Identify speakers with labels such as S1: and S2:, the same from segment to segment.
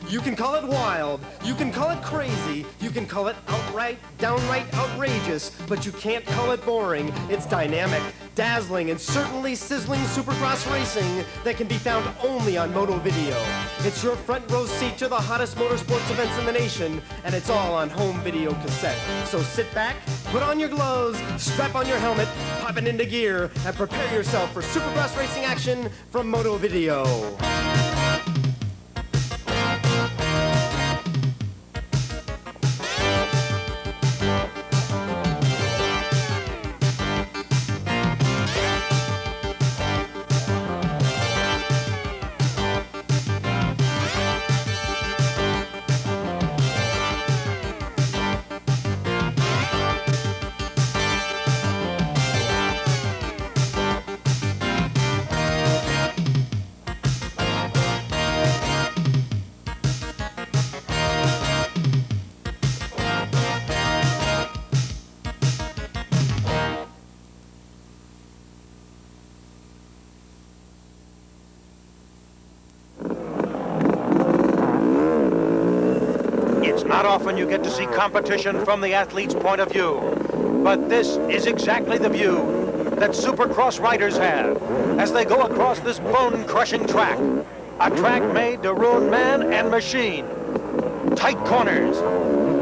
S1: You can call it wild, you can call it crazy, you can call it downright outrageous, but you can't call it boring. It's dynamic, dazzling, and certainly sizzling Supercross racing that can be found only on Moto Video. It's your front row seat to the hottest motorsports events in the nation, and it's all on home video cassette. So sit back, put on your gloves, strap on your helmet, pop it into gear, and prepare yourself for Supercross racing action from Moto Video.
S2: Not often you get to see competition from the athlete's point of view, but this is exactly the view that Supercross riders have as they go across this bone-crushing track. A track made to ruin man and machine. Tight corners,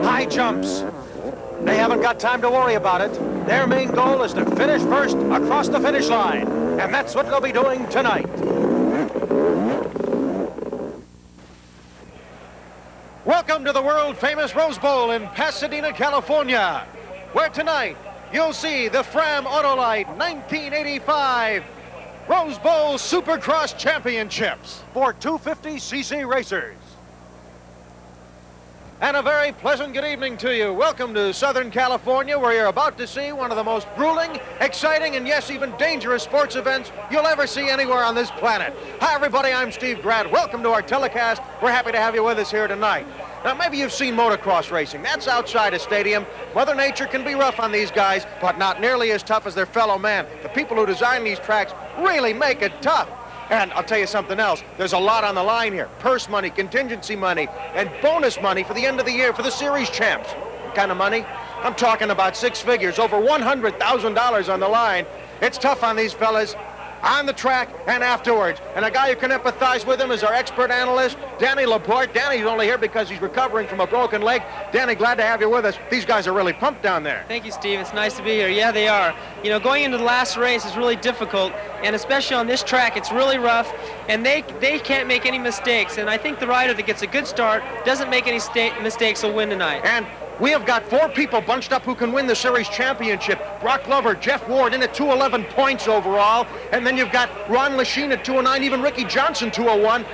S2: high jumps. They haven't got time to worry about it. Their main goal is to finish first across the finish line, and that's what they'll be doing tonight. Welcome to the world-famous Rose Bowl in Pasadena, California, where tonight you'll see the Fram Autolite 1985 Rose Bowl Supercross Championships for 250cc racers. And a very pleasant good evening to you. Welcome to Southern California, where you're about to see one of the most grueling, exciting, and yes, even dangerous sports events you'll ever see anywhere on this planet. Hi, everybody, I'm Steve Grad. Welcome to our telecast. We're happy to have you with us here tonight. Now, maybe you've seen motocross racing. That's outside a stadium. Mother Nature can be rough on these guys, but not nearly as tough as their fellow man. The people who design these tracks really make it tough. And I'll tell you something else. There's a lot on the line here. Purse money, contingency money, and bonus money for the end of the year for the series champs. What kind of money? I'm talking about six figures, over $100,000 on the line. It's tough on these fellas on the track and afterwards. And a guy who can empathize with him is our expert analyst, Danny Laporte. Danny's only here because he's recovering from a broken leg. Danny, glad to have you with us. These guys are really pumped down there.
S3: Thank you, Steve. It's nice to be here. Yeah, they are. You know, going into the last race is really difficult, and especially on this track, it's really rough, and they can't make any mistakes. And I think the rider that gets a good start, doesn't make any mistakes, will win tonight.
S2: And we have got four people bunched up who can win the series championship. Brock Glover, Jeff Ward in at 211 points overall. And then you've got Ron Lachine at 209, even Ricky Johnson 201.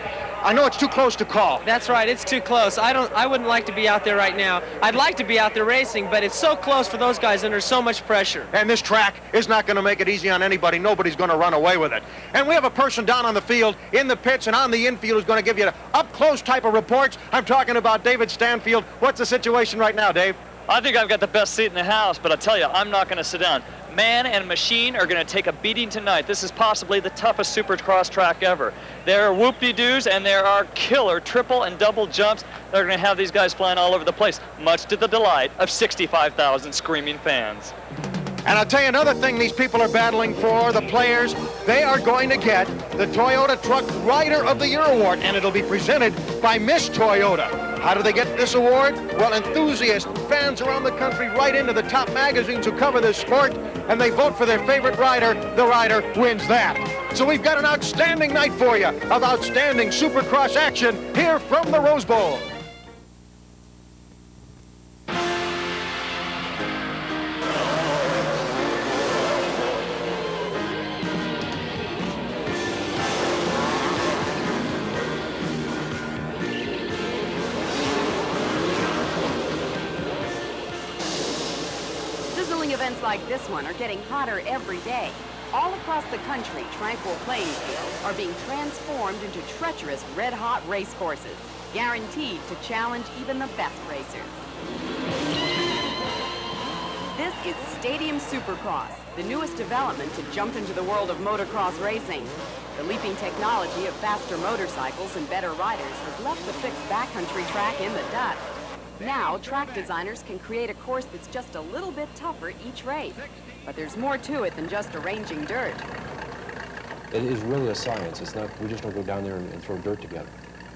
S2: I know it's too close to call.
S3: That's right, it's too close. I wouldn't like to be out there right now. I'd like to be out there racing, but it's so close for those guys and there's so much pressure.
S2: And this track is not going to make it easy on anybody. Nobody's going to run away with it. And we have a person down on the field, in the pits and on the infield who's going to give you up-close type of reports. I'm talking about David Stanfield. What's the situation right now, Dave?
S4: I think I've got the best seat in the house, but I'll tell you, I'm not going to sit down. Man and machine are going to take a beating tonight. This is possibly the toughest Supercross track ever. There are whoop-de-doos and there are killer triple and double jumps that are going to have these guys flying all over the place, much to the delight of 65,000 screaming fans.
S2: And I'll tell you another thing these people are battling for, the players. They are going to get the Toyota Truck Rider of the Year award, and it'll be presented by Miss Toyota. How do they get this award? Well, enthusiasts, fans around the country write into the top magazines who cover this sport, and they vote for their favorite rider. The rider wins that. So we've got an outstanding night for you of outstanding Supercross action here from the Rose Bowl.
S5: Events like this one are getting hotter every day. All across the country, tranquil playing fields are being transformed into treacherous red-hot race courses, guaranteed to challenge even the best racers. This is Stadium Supercross, the newest development to jump into the world of motocross racing. The leaping technology of faster motorcycles and better riders has left the fixed backcountry track in the dust. Now, track designers can create a course that's just a little bit tougher each race. But there's more to it than just arranging dirt.
S6: It is really a science. It's not, we just don't go down there and throw dirt together.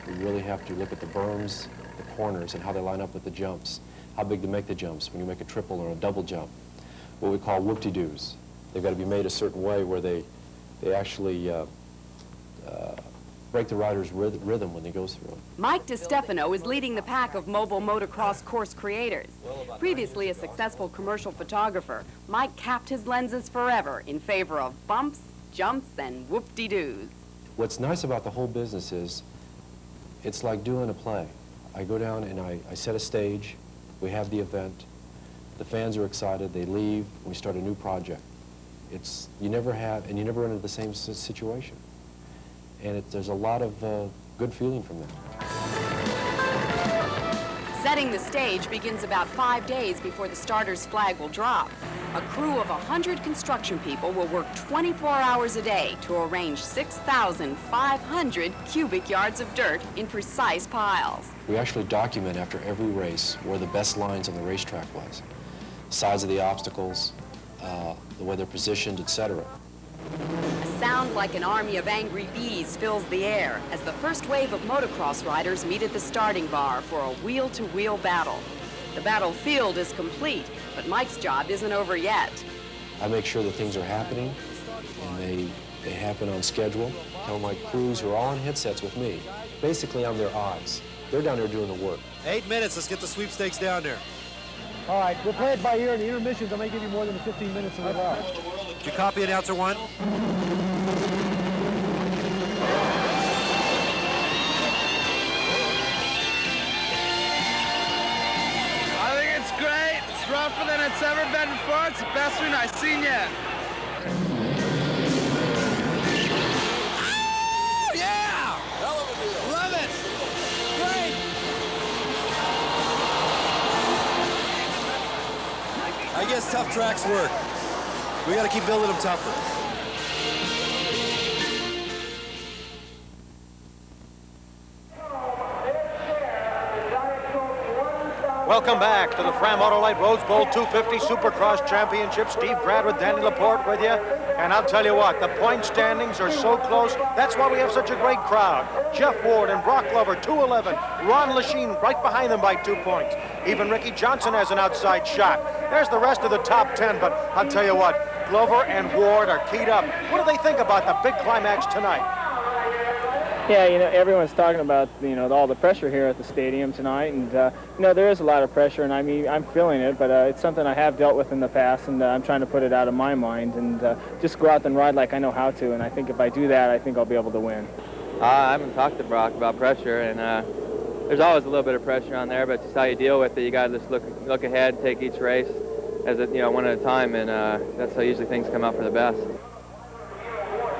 S6: We really have to look at the berms, the corners, and how they line up with the jumps. How big to make the jumps when you make a triple or a double jump. What we call whoop-de-doos. They've got to be made a certain way where they actually break the rider's rhythm when they go through it.
S5: Mike DiStefano is leading the pack of mobile motocross course creators. Previously a successful commercial photographer, Mike capped his lenses forever in favor of bumps, jumps, and whoop-de-doos.
S6: What's nice about the whole business is it's like doing a play. I go down and I set a stage, we have the event, the fans are excited, they leave, and we start a new project. You never run into the same situation. And there's a lot of good feeling from that.
S5: Setting the stage begins about 5 days before the starter's flag will drop. A crew of 100 construction people will work 24 hours a day to arrange 6,500 cubic yards of dirt in precise piles.
S6: We actually document after every race where the best lines on the racetrack was. Size of the obstacles, the way they're positioned, etc.
S5: A sound like an army of angry bees fills the air as the first wave of motocross riders meet at the starting bar for a wheel-to-wheel battle. The battlefield is complete, but Mike's job isn't over yet.
S6: I make sure that things are happening, and they happen on schedule. Tell my crews who are all on headsets with me, basically I'm their eyes. They're down there doing the work.
S7: 8 minutes, let's get the sweepstakes down there.
S8: All right, we'll play it by ear. In the intermissions, I may give you more than 15 minutes to live out.
S7: Did you copy announcer one?
S9: I think it's great. It's rougher than it's ever been before. It's the best one I've seen yet.
S7: Oh, yeah! Hell of a deal. Love it. Great. I guess tough tracks work. We got to keep building them tougher.
S2: Welcome back to the Fram Autolite Rose Bowl 250 Supercross Championship. Steve Grad with Danny Laporte with you. And I'll tell you what, the point standings are so close. That's why we have such a great crowd. Jeff Ward and Brock Glover, 211. Ron Lachine right behind them by 2 points. Even Ricky Johnson has an outside shot. There's the rest of the top 10, but I'll tell you what, Glover and Ward are keyed up. What do they think about the big climax tonight?
S3: Yeah, everyone's talking about, all the pressure here at the stadium tonight, and, there is a lot of pressure, and I mean, I'm feeling it, but it's something I have dealt with in the past, and I'm trying to put it out of my mind, and just go out and ride like I know how to, and I think if I do that, I think I'll be able to win.
S10: I haven't talked to Brock about pressure, and there's always a little bit of pressure on there, but just how you deal with it, you got to just look ahead, take each race as one at a time, and that's how usually things come out for the best.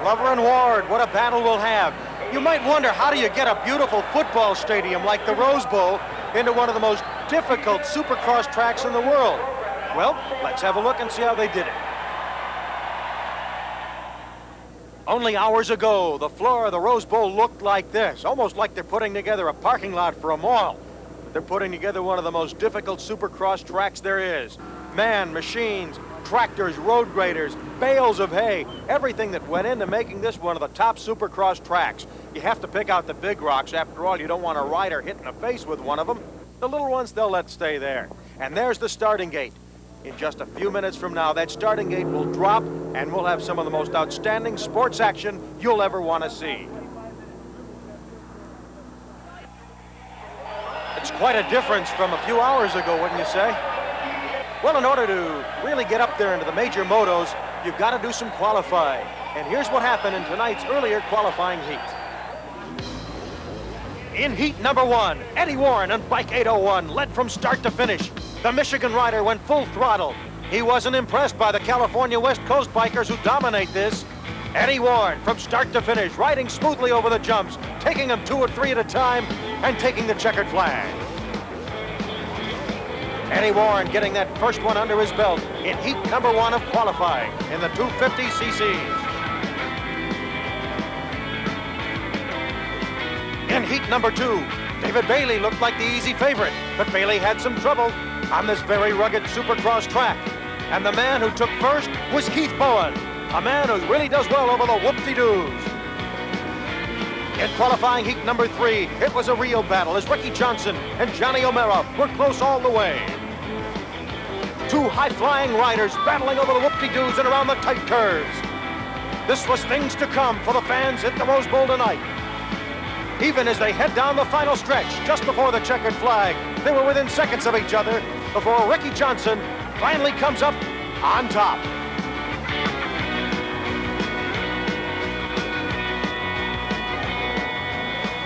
S2: Glover and Ward, what a battle we'll have. You might wonder, how do you get a beautiful football stadium like the Rose Bowl into one of the most difficult Supercross tracks in the world? Well, let's have a look and see how they did it. Only hours ago, the floor of the Rose Bowl looked like this, almost like they're putting together a parking lot for a mall. They're putting together one of the most difficult Supercross tracks there is. Man, machines, tractors, road graders, bales of hay, everything that went into making this one of the top Supercross tracks. You have to pick out the big rocks. After all, you don't want a rider hit in the face with one of them. The little ones, they'll let stay there. And there's the starting gate. In just a few minutes from now, that starting gate will drop, and we'll have some of the most outstanding sports action you'll ever want to see. It's quite a difference from a few hours ago, wouldn't you say? Well, in order to really get up there into the major motos, you've got to do some qualifying. And here's what happened in tonight's earlier qualifying heat. In heat number 1, Eddie Warren on bike 801 led from start to finish. The Michigan rider went full throttle. He wasn't impressed by the California West Coast bikers who dominate this. Eddie Warren from start to finish, riding smoothly over the jumps, taking them 2 or 3 at a time, and taking the checkered flag. Eddie Warren getting that first one under his belt in heat number 1 of qualifying in the 250 cc's. In heat number 2, David Bailey looked like the easy favorite, but Bailey had some trouble on this very rugged Supercross track. And the man who took first was Keith Bowen, a man who really does well over the whoop-de-doos. In qualifying heat number 3, it was a real battle as Ricky Johnson and Johnny O'Mara were close all the way. Two high-flying riders battling over the whoop-de-doos and around the tight curves. This was things to come for the fans at the Rose Bowl tonight. Even as they head down the final stretch, just before the checkered flag, they were within seconds of each other before Ricky Johnson finally comes up on top.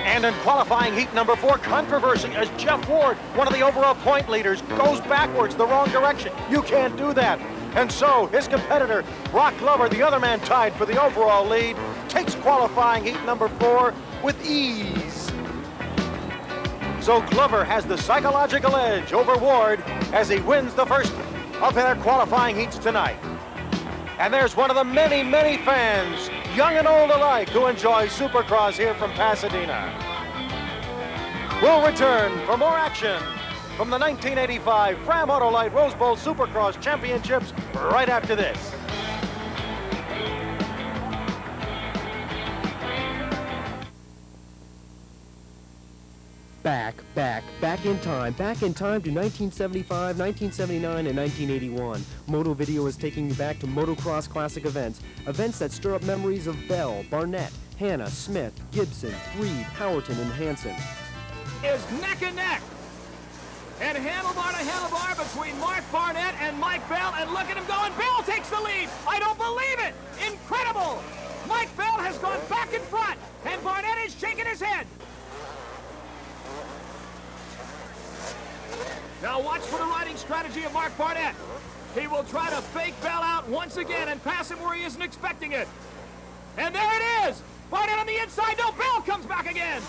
S2: And in qualifying heat number 4, controversy as Jeff Ward, one of the overall point leaders, goes backwards the wrong direction. You can't do that. And so his competitor, Brock Glover, the other man tied for the overall lead, takes qualifying heat number 4 with ease. So Glover has the psychological edge over Ward as he wins the first of their qualifying heats tonight. And there's one of the many, many fans, young and old alike, who enjoy Supercross here from Pasadena. We'll return for more action from the 1985 Fram Autolite Rose Bowl Supercross Championships right after this.
S1: Back in time to 1975, 1979, and 1981. Moto Video is taking you back to motocross classic events that stir up memories of Bell, Barnett, Hanna, Smith, Gibson, Reed, Howerton, and Hansen.
S11: Is neck and neck. And handlebar to handlebar between Mark Barnett and Mike Bell, and look at him going. Bell takes the lead. I don't believe it. Incredible. Mike Bell has gone back in front, and Barnett is shaking his head. Now watch for the riding strategy of Mark Barnett. He will try to fake Bell out once again and pass him where he isn't expecting it. And there it is! Barnett on the inside. No, Bell comes back again.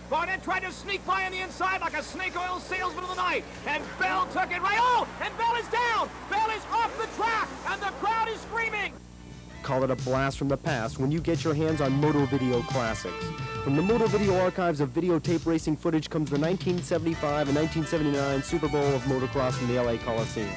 S11: Barnett tried to sneak by on the inside like a snake oil salesman of the night. And Bell took it right. Oh, and Bell is down. Bell is off the track, and the crowd is screaming.
S1: Call it a blast from the past when you get your hands on Moto Video Classics. From the Moto Video archives of videotape racing footage comes the 1975 and 1979 Super Bowl of motocross from the LA Coliseum.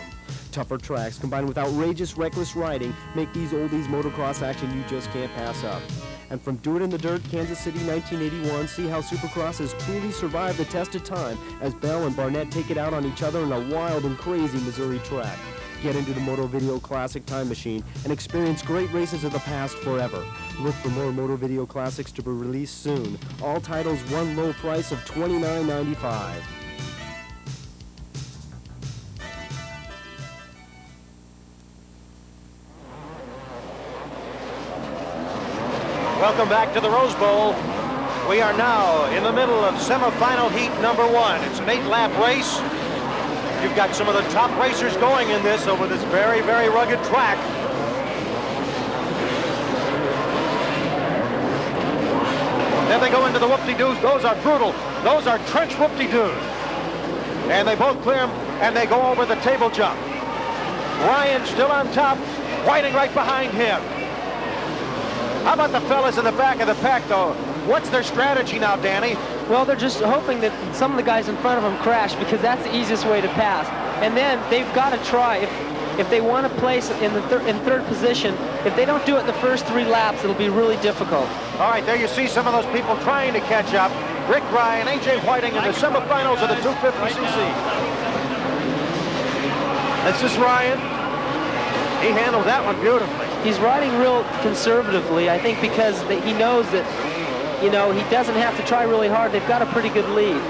S1: Tougher tracks combined with outrageous, reckless riding make these oldies motocross action you just can't pass up. And from Do It in the Dirt, Kansas City, 1981, see how Supercross has truly survived the test of time as Bell and Barnett take it out on each other in a wild and crazy Missouri track. Get into the Moto Video Classic Time Machine and experience great races of the past forever. Look for more Moto Video Classics to be released soon. All titles one low price of $29.95.
S2: Welcome back to the Rose Bowl. We are now in the middle of semifinal heat number 1. It's an 8-lap race. You've got some of the top racers going in this over this very, very rugged track. Then they go into the whoop-de-doos. Those are brutal. Those are trench whoop-de-doos. And they both clear them, and they go over the table jump. Ryan still on top, Whiting right behind him. How about the fellas in the back of the pack, though? What's their strategy now, Danny?
S3: Well, they're just hoping that some of the guys in front of them crash because that's the easiest way to pass. And then they've got to try, if they want to place in third position, if they don't do it the first 3 laps, it'll be really difficult.
S2: All right, there you see some of those people trying to catch up. Rick Ryan, A.J. Whiting in the semifinals of the 250cc. That's just Ryan. He handled that one beautifully.
S3: He's riding real conservatively, I think, because he knows that, you know, he doesn't have to try really hard. They've got a pretty good lead.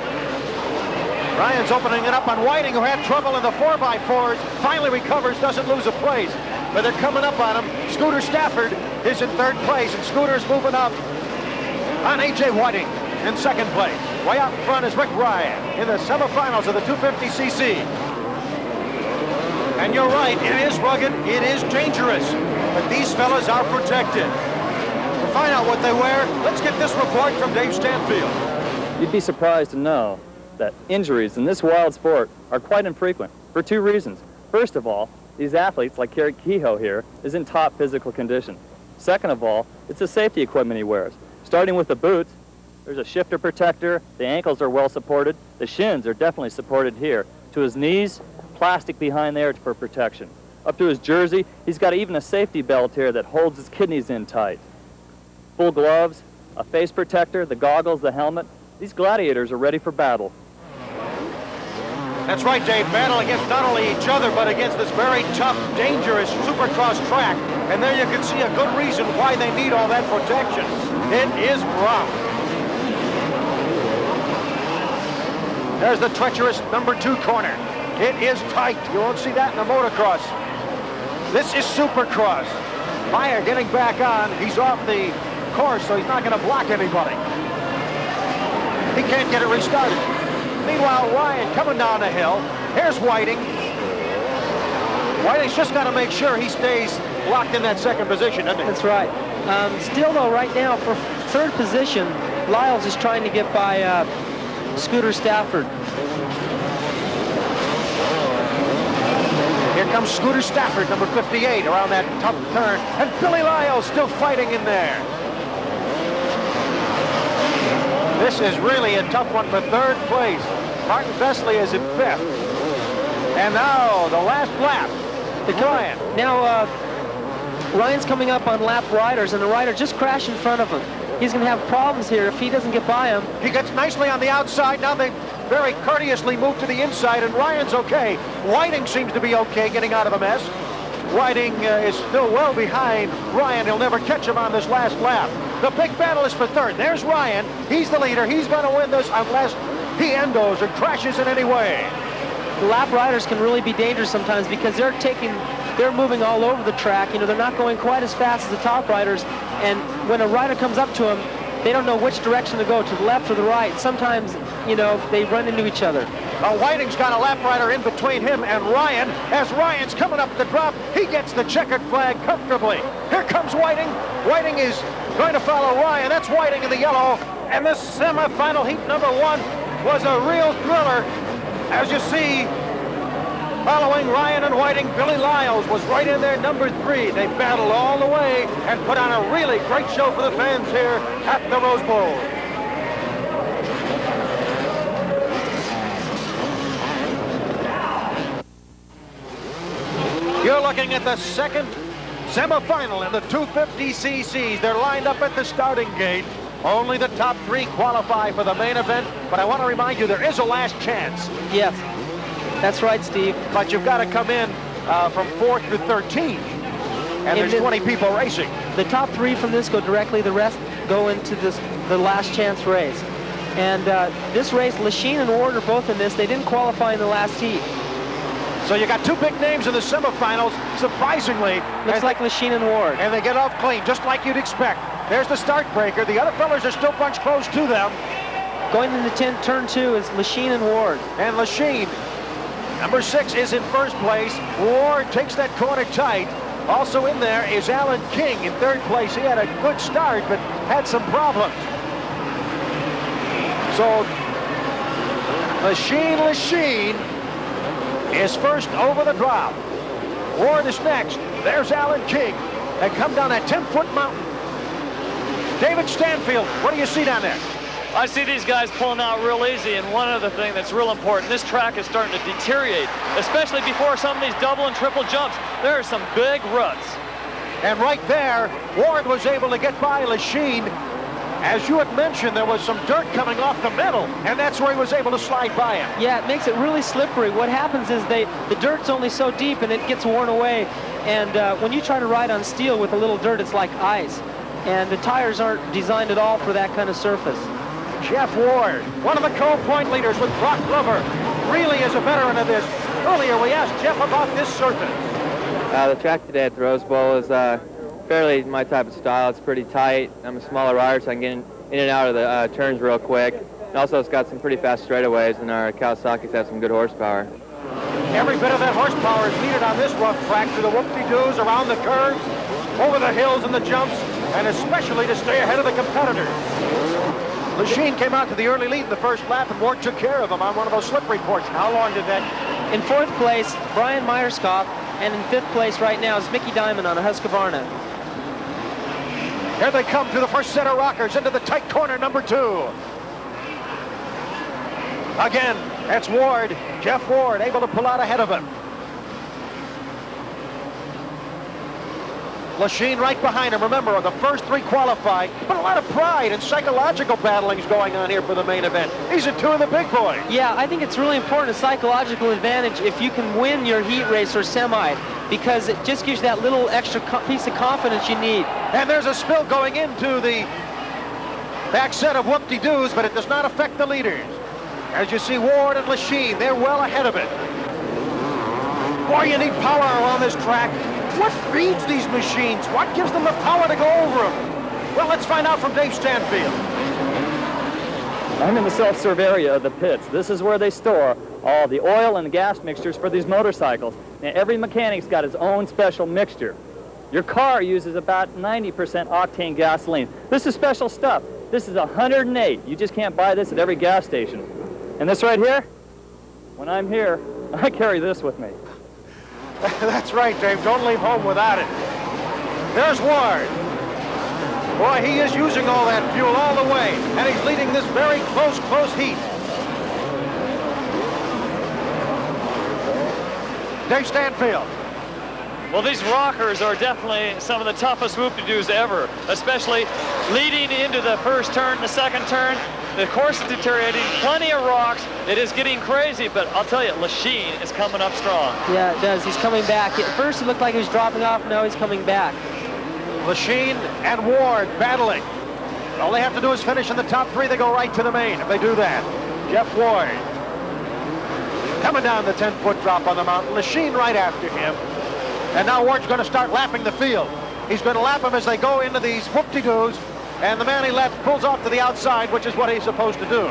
S2: Ryan's opening it up on Whiting, who had trouble in the 4x4s. Finally recovers, doesn't lose a place. But they're coming up on him. Scooter Stafford is in 3rd place, and Scooter's moving up on A.J. Whiting in 2nd place. Way out in front is Rick Ryan in the semifinals of the 250cc. And you're right, it is rugged, it is dangerous, but these fellas are protected. To find out what they wear, let's get this report from Dave Stanfield.
S4: You'd be surprised to know that injuries in this wild sport are quite infrequent for two reasons. First of all, these athletes, like Kerry Kehoe here, is in top physical condition. Second of all, it's the safety equipment he wears. Starting with the boots, there's a shifter protector, the ankles are well supported, the shins are definitely supported here. To his knees, plastic behind there for protection. Up to his jersey, he's got even a safety belt here that holds his kidneys in tight. Full gloves, a face protector, the goggles, the helmet. These gladiators are ready for battle.
S2: That's right, Dave. Battle against not only each other, but against this very tough, dangerous Supercross track. And there you can see a good reason why they need all that protection. It is rough. There's the treacherous #2 corner. It is tight. You won't see that in the motocross. This is Supercross. Meyer getting back on. He's off the course, so he's not going to block anybody. He can't get it restarted. Meanwhile, Ryan coming down the hill. Here's Whiting. Whiting's just got to make sure he stays locked in that second position, doesn't he?
S3: That's right. Still, though, right now, for third position, Lyles is trying to get by Scooter Stafford.
S2: Here comes Scooter Stafford, number 58, around that tough turn. And Billy Lyles still fighting in there. This is really a tough one for third place. Martin Vesely is in fifth. And now the last lap. Ryan.
S3: Now Ryan's coming up on lap riders, and the rider just crashed in front of him. He's going to have problems here if he doesn't get by him.
S2: He gets nicely on the outside. Now they very courteously move to the inside, and Ryan's okay. Whiting seems to be okay getting out of the mess. Whiting is still well behind Ryan. He'll never catch him on this last lap. The big battle is for third. There's Ryan. He's the leader. He's going to win this unless he endos or crashes in any way.
S3: The lap riders can really be dangerous sometimes because they're moving all over the track. You know, they're not going quite as fast as the top riders. And when a rider comes up to them, they don't know which direction to go, to the left or the right. Sometimes, you know, they run into each other.
S2: Now Whiting's got a lap rider in between him and Ryan. As Ryan's coming up the drop, he gets the checkered flag comfortably. Here comes Whiting. Whiting is going to follow Ryan. That's Whiting in the yellow. And this semifinal heat number 1 was a real thriller. As you see, following Ryan and Whiting, Billy Lyles was right in there, number 3. They battled all the way and put on a really great show for the fans here at the Rose Bowl. You're looking at the second semifinal in the 250 cc's. They're lined up at the starting gate. Only the top 3 qualify for the main event, but I want to remind you there is a last chance.
S3: Yes, that's right, Steve.
S2: But you've got to come in from 4th to 13, and there's 20 people racing.
S3: The top 3 from this go directly, the rest go into the last chance race. And this race, Lachine and Ward are both in this. They didn't qualify in the last heat.
S2: So you got 2 big names in the semifinals, surprisingly.
S3: Looks like Lachine and Ward.
S2: And they get off clean, just like you'd expect. There's the start breaker. The other fellas are still bunched close to them.
S3: Going into turn 2 is Lachine and Ward.
S2: And Lachine, number 6, is in first place. Ward takes that corner tight. Also in there is Alan King in 3rd place. He had a good start, but had some problems. So Lachine is first over the drop. Ward is next. There's Alan King. They come down that 10-foot mountain. David Stanfield, what do you see down there?
S4: I see these guys pulling out real easy, and one other thing that's real important, this track is starting to deteriorate, especially before some of these double and triple jumps. There are some big ruts.
S2: And right there, Ward was able to get by Lachine. As you had mentioned, there was some dirt coming off the middle, and that's where he was able to slide by him.
S3: Yeah, it makes it really slippery. What happens is the dirt's only so deep, and it gets worn away. And when you try to ride on steel with a little dirt, it's like ice. And the tires aren't designed at all for that kind of surface.
S2: Jeff Ward, one of the co-point leaders with Brock Glover, really is a veteran of this. Earlier, we asked Jeff about this surface.
S10: The track today at the Rose Bowl is fairly my type of style. It's pretty tight. I'm a smaller rider, so I can get in and out of the turns real quick. And also, it's got some pretty fast straightaways, and our Kawasaki's have some good horsepower.
S2: Every bit of that horsepower is needed on this rough track through the whoop-de-doos, around the curves, over the hills and the jumps, and especially to stay ahead of the competitors. Lachine came out to the early lead in the first lap, and Ward took care of him on one of those slippery portions. How long did that?
S3: In fourth place, Brian Myerscough, and in fifth place right now is Mickey Diamond on a Husqvarna.
S2: Here they come through the first set of rockers into the tight corner, number 2. Again, that's Ward, Jeff Ward, able to pull out ahead of him. Lachine right behind him. Remember, the first 3 qualify, but a lot of pride and psychological battling's going on here for the main event. These are 2 of the big boys.
S3: Yeah, I think it's really important, a psychological advantage if you can win your heat race or semi, because it just gives you that little extra piece of confidence you need.
S2: And there's a spill going into the back set of whoop-de-doos, but it does not affect the leaders. As you see, Ward and Lachine, they're well ahead of it. Boy, you need power on this track. What feeds these machines? What gives them the power to go over them? Well, let's find out from Dave Stanfield.
S4: I'm in the self-serve area of the pits. This is where they store all the oil and the gas mixtures for these motorcycles. Now, every mechanic's got his own special mixture. Your car uses about 90% octane gasoline. This is special stuff. This is 108. You just can't buy this at every gas station. And this right here, when I'm here, I carry this with me.
S2: That's right, Dave. Don't leave home without it. There's Ward. Boy, he is using all that fuel all the way, and he's leading this very close heat. Dave Stanfield.
S4: Well, these rockers are definitely some of the toughest whoop-de-doos ever, especially leading into the first turn, the second turn. The course is deteriorating, plenty of rocks. It is getting crazy, but I'll tell you, Lachine is coming up strong.
S3: Yeah, it does. He's coming back. At first, it looked like he was dropping off. Now he's coming back.
S2: Lachine and Ward battling. All they have to do is finish in the top 3. They go right to the main if they do that. Jeff Ward coming down the 10-foot drop on the mountain. Lachine right after him. And now Ward's going to start lapping the field. He's going to lap them as they go into these whoop-de-doos. And the man he left pulls off to the outside, which is what he's supposed to do.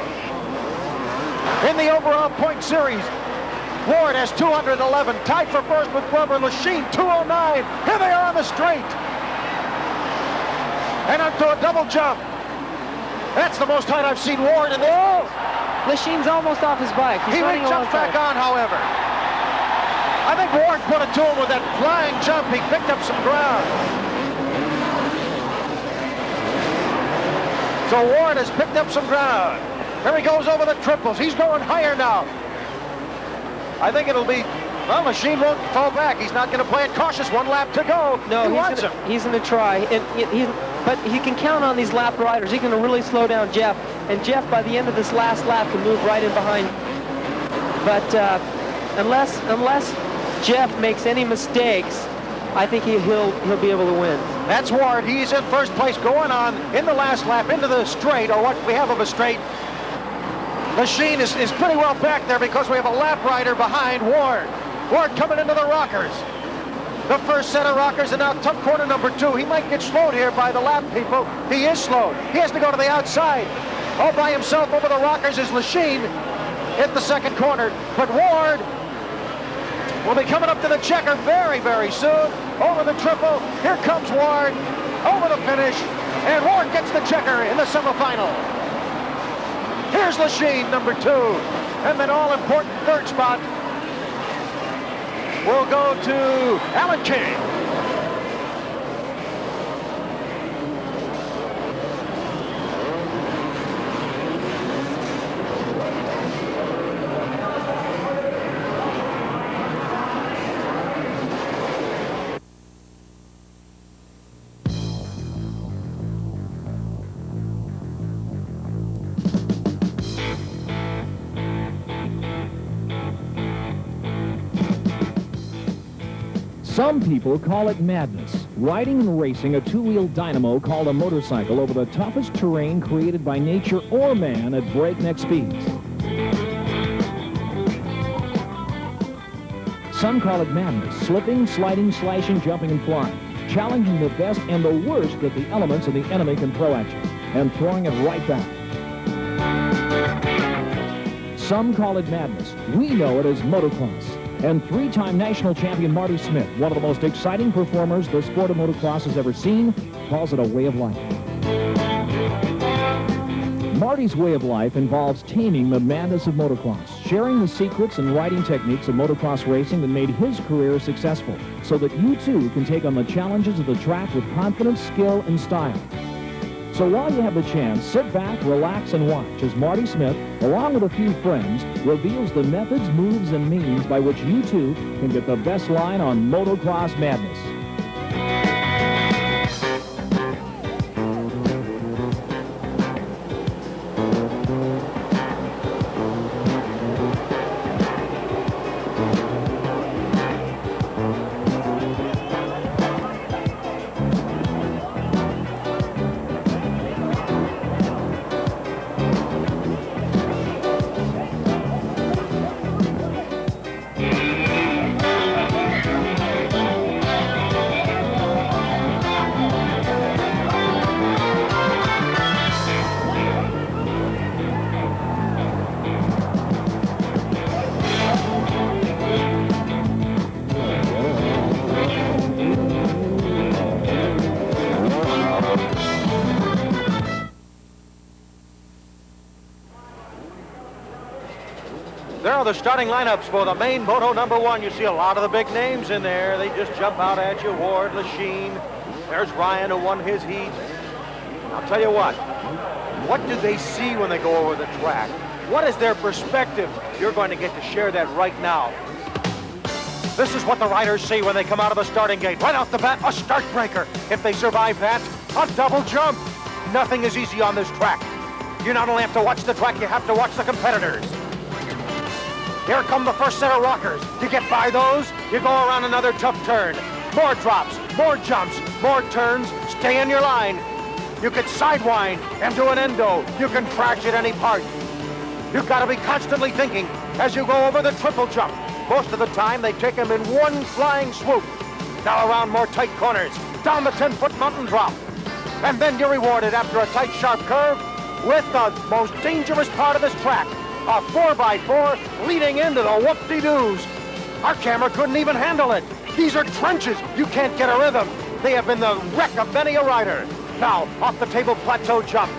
S2: In the overall point series, Ward has 211, tied for first with Glover. Lachine, 209. Here they are on the straight. And onto a double jump. That's the most height I've seen Ward in the... Oh!
S3: Lachine's almost off his bike. He's
S2: he jumps back on, however. I think Ward put it to him with that flying jump. He picked up some ground. So Ward has picked up some ground. Here he goes over the triples. He's going higher now. I think it'll be, well, Lachine won't fall back. He's not going to play it cautious. 1 lap to go.
S3: No, he's going to try. But he can count on these lap riders. He's going to really slow down Jeff. And Jeff, by the end of this last lap, can move right in behind. But unless Jeff makes any mistakes, I think he'll be able to win.
S2: That's Ward. He's in first place going on in the last lap into the straight, or what we have of a straight. Lachine is pretty well back there because we have a lap rider behind Ward. Ward coming into the rockers. The first set of rockers, and now tough corner number 2. He might get slowed here by the lap people. He is slowed. He has to go to the outside. All by himself over the rockers is Lachine in the second corner. But Ward will be coming up to the checker very, very soon. Over the triple. Here comes Ward. Over the finish. And Ward gets the checker in the semifinal. Here's Lachine, number 2. And then all-important third spot will go to Alan King.
S12: Some people call it madness, riding and racing a two-wheel dynamo called a motorcycle over the toughest terrain created by nature or man at breakneck speeds. Some call it madness, slipping, sliding, slashing, jumping, and flying, challenging the best and the worst that the elements of the enemy can throw at you, and throwing it right back. Some call it madness. We know it as motocross. And 3-time national champion Marty Smith, one of the most exciting performers the sport of motocross has ever seen, calls it a way of life. Marty's way of life involves taming the madness of motocross, sharing the secrets and riding techniques of motocross racing that made his career successful, so that you too can take on the challenges of the track with confidence, skill, and style. So while you have the chance, sit back, relax, and watch as Marty Smith, along with a few friends, reveals the methods, moves, and means by which you too can get the best line on motocross madness.
S2: There are the starting lineups for the main Moto #1. You see a lot of the big names in there. They just jump out at you. Ward, Lachine. There's Ryan, who won his heat. I'll tell you what do they see when they go over the track? What is their perspective? You're going to get to share that right now. This is what the riders see when they come out of the starting gate. Right off the bat, a start breaker. If they survive that, a double jump. Nothing is easy on this track. You not only have to watch the track, you have to watch the competitors. Here come the first set of rockers. You get by those, you go around another tough turn. More drops, more jumps, more turns. Stay in your line. You could sidewind and do an endo. You can crash at any part. You've got to be constantly thinking as you go over the triple jump. Most of the time, they take them in one flying swoop. Now around more tight corners, down the 10-foot mountain drop. And then you're rewarded after a tight, sharp curve with the most dangerous part of this track. A 4x4 leading into the whoop-de-doos. Our camera couldn't even handle it. These are trenches. You can't get a rhythm. They have been the wreck of many a rider. Now, off the table plateau jump.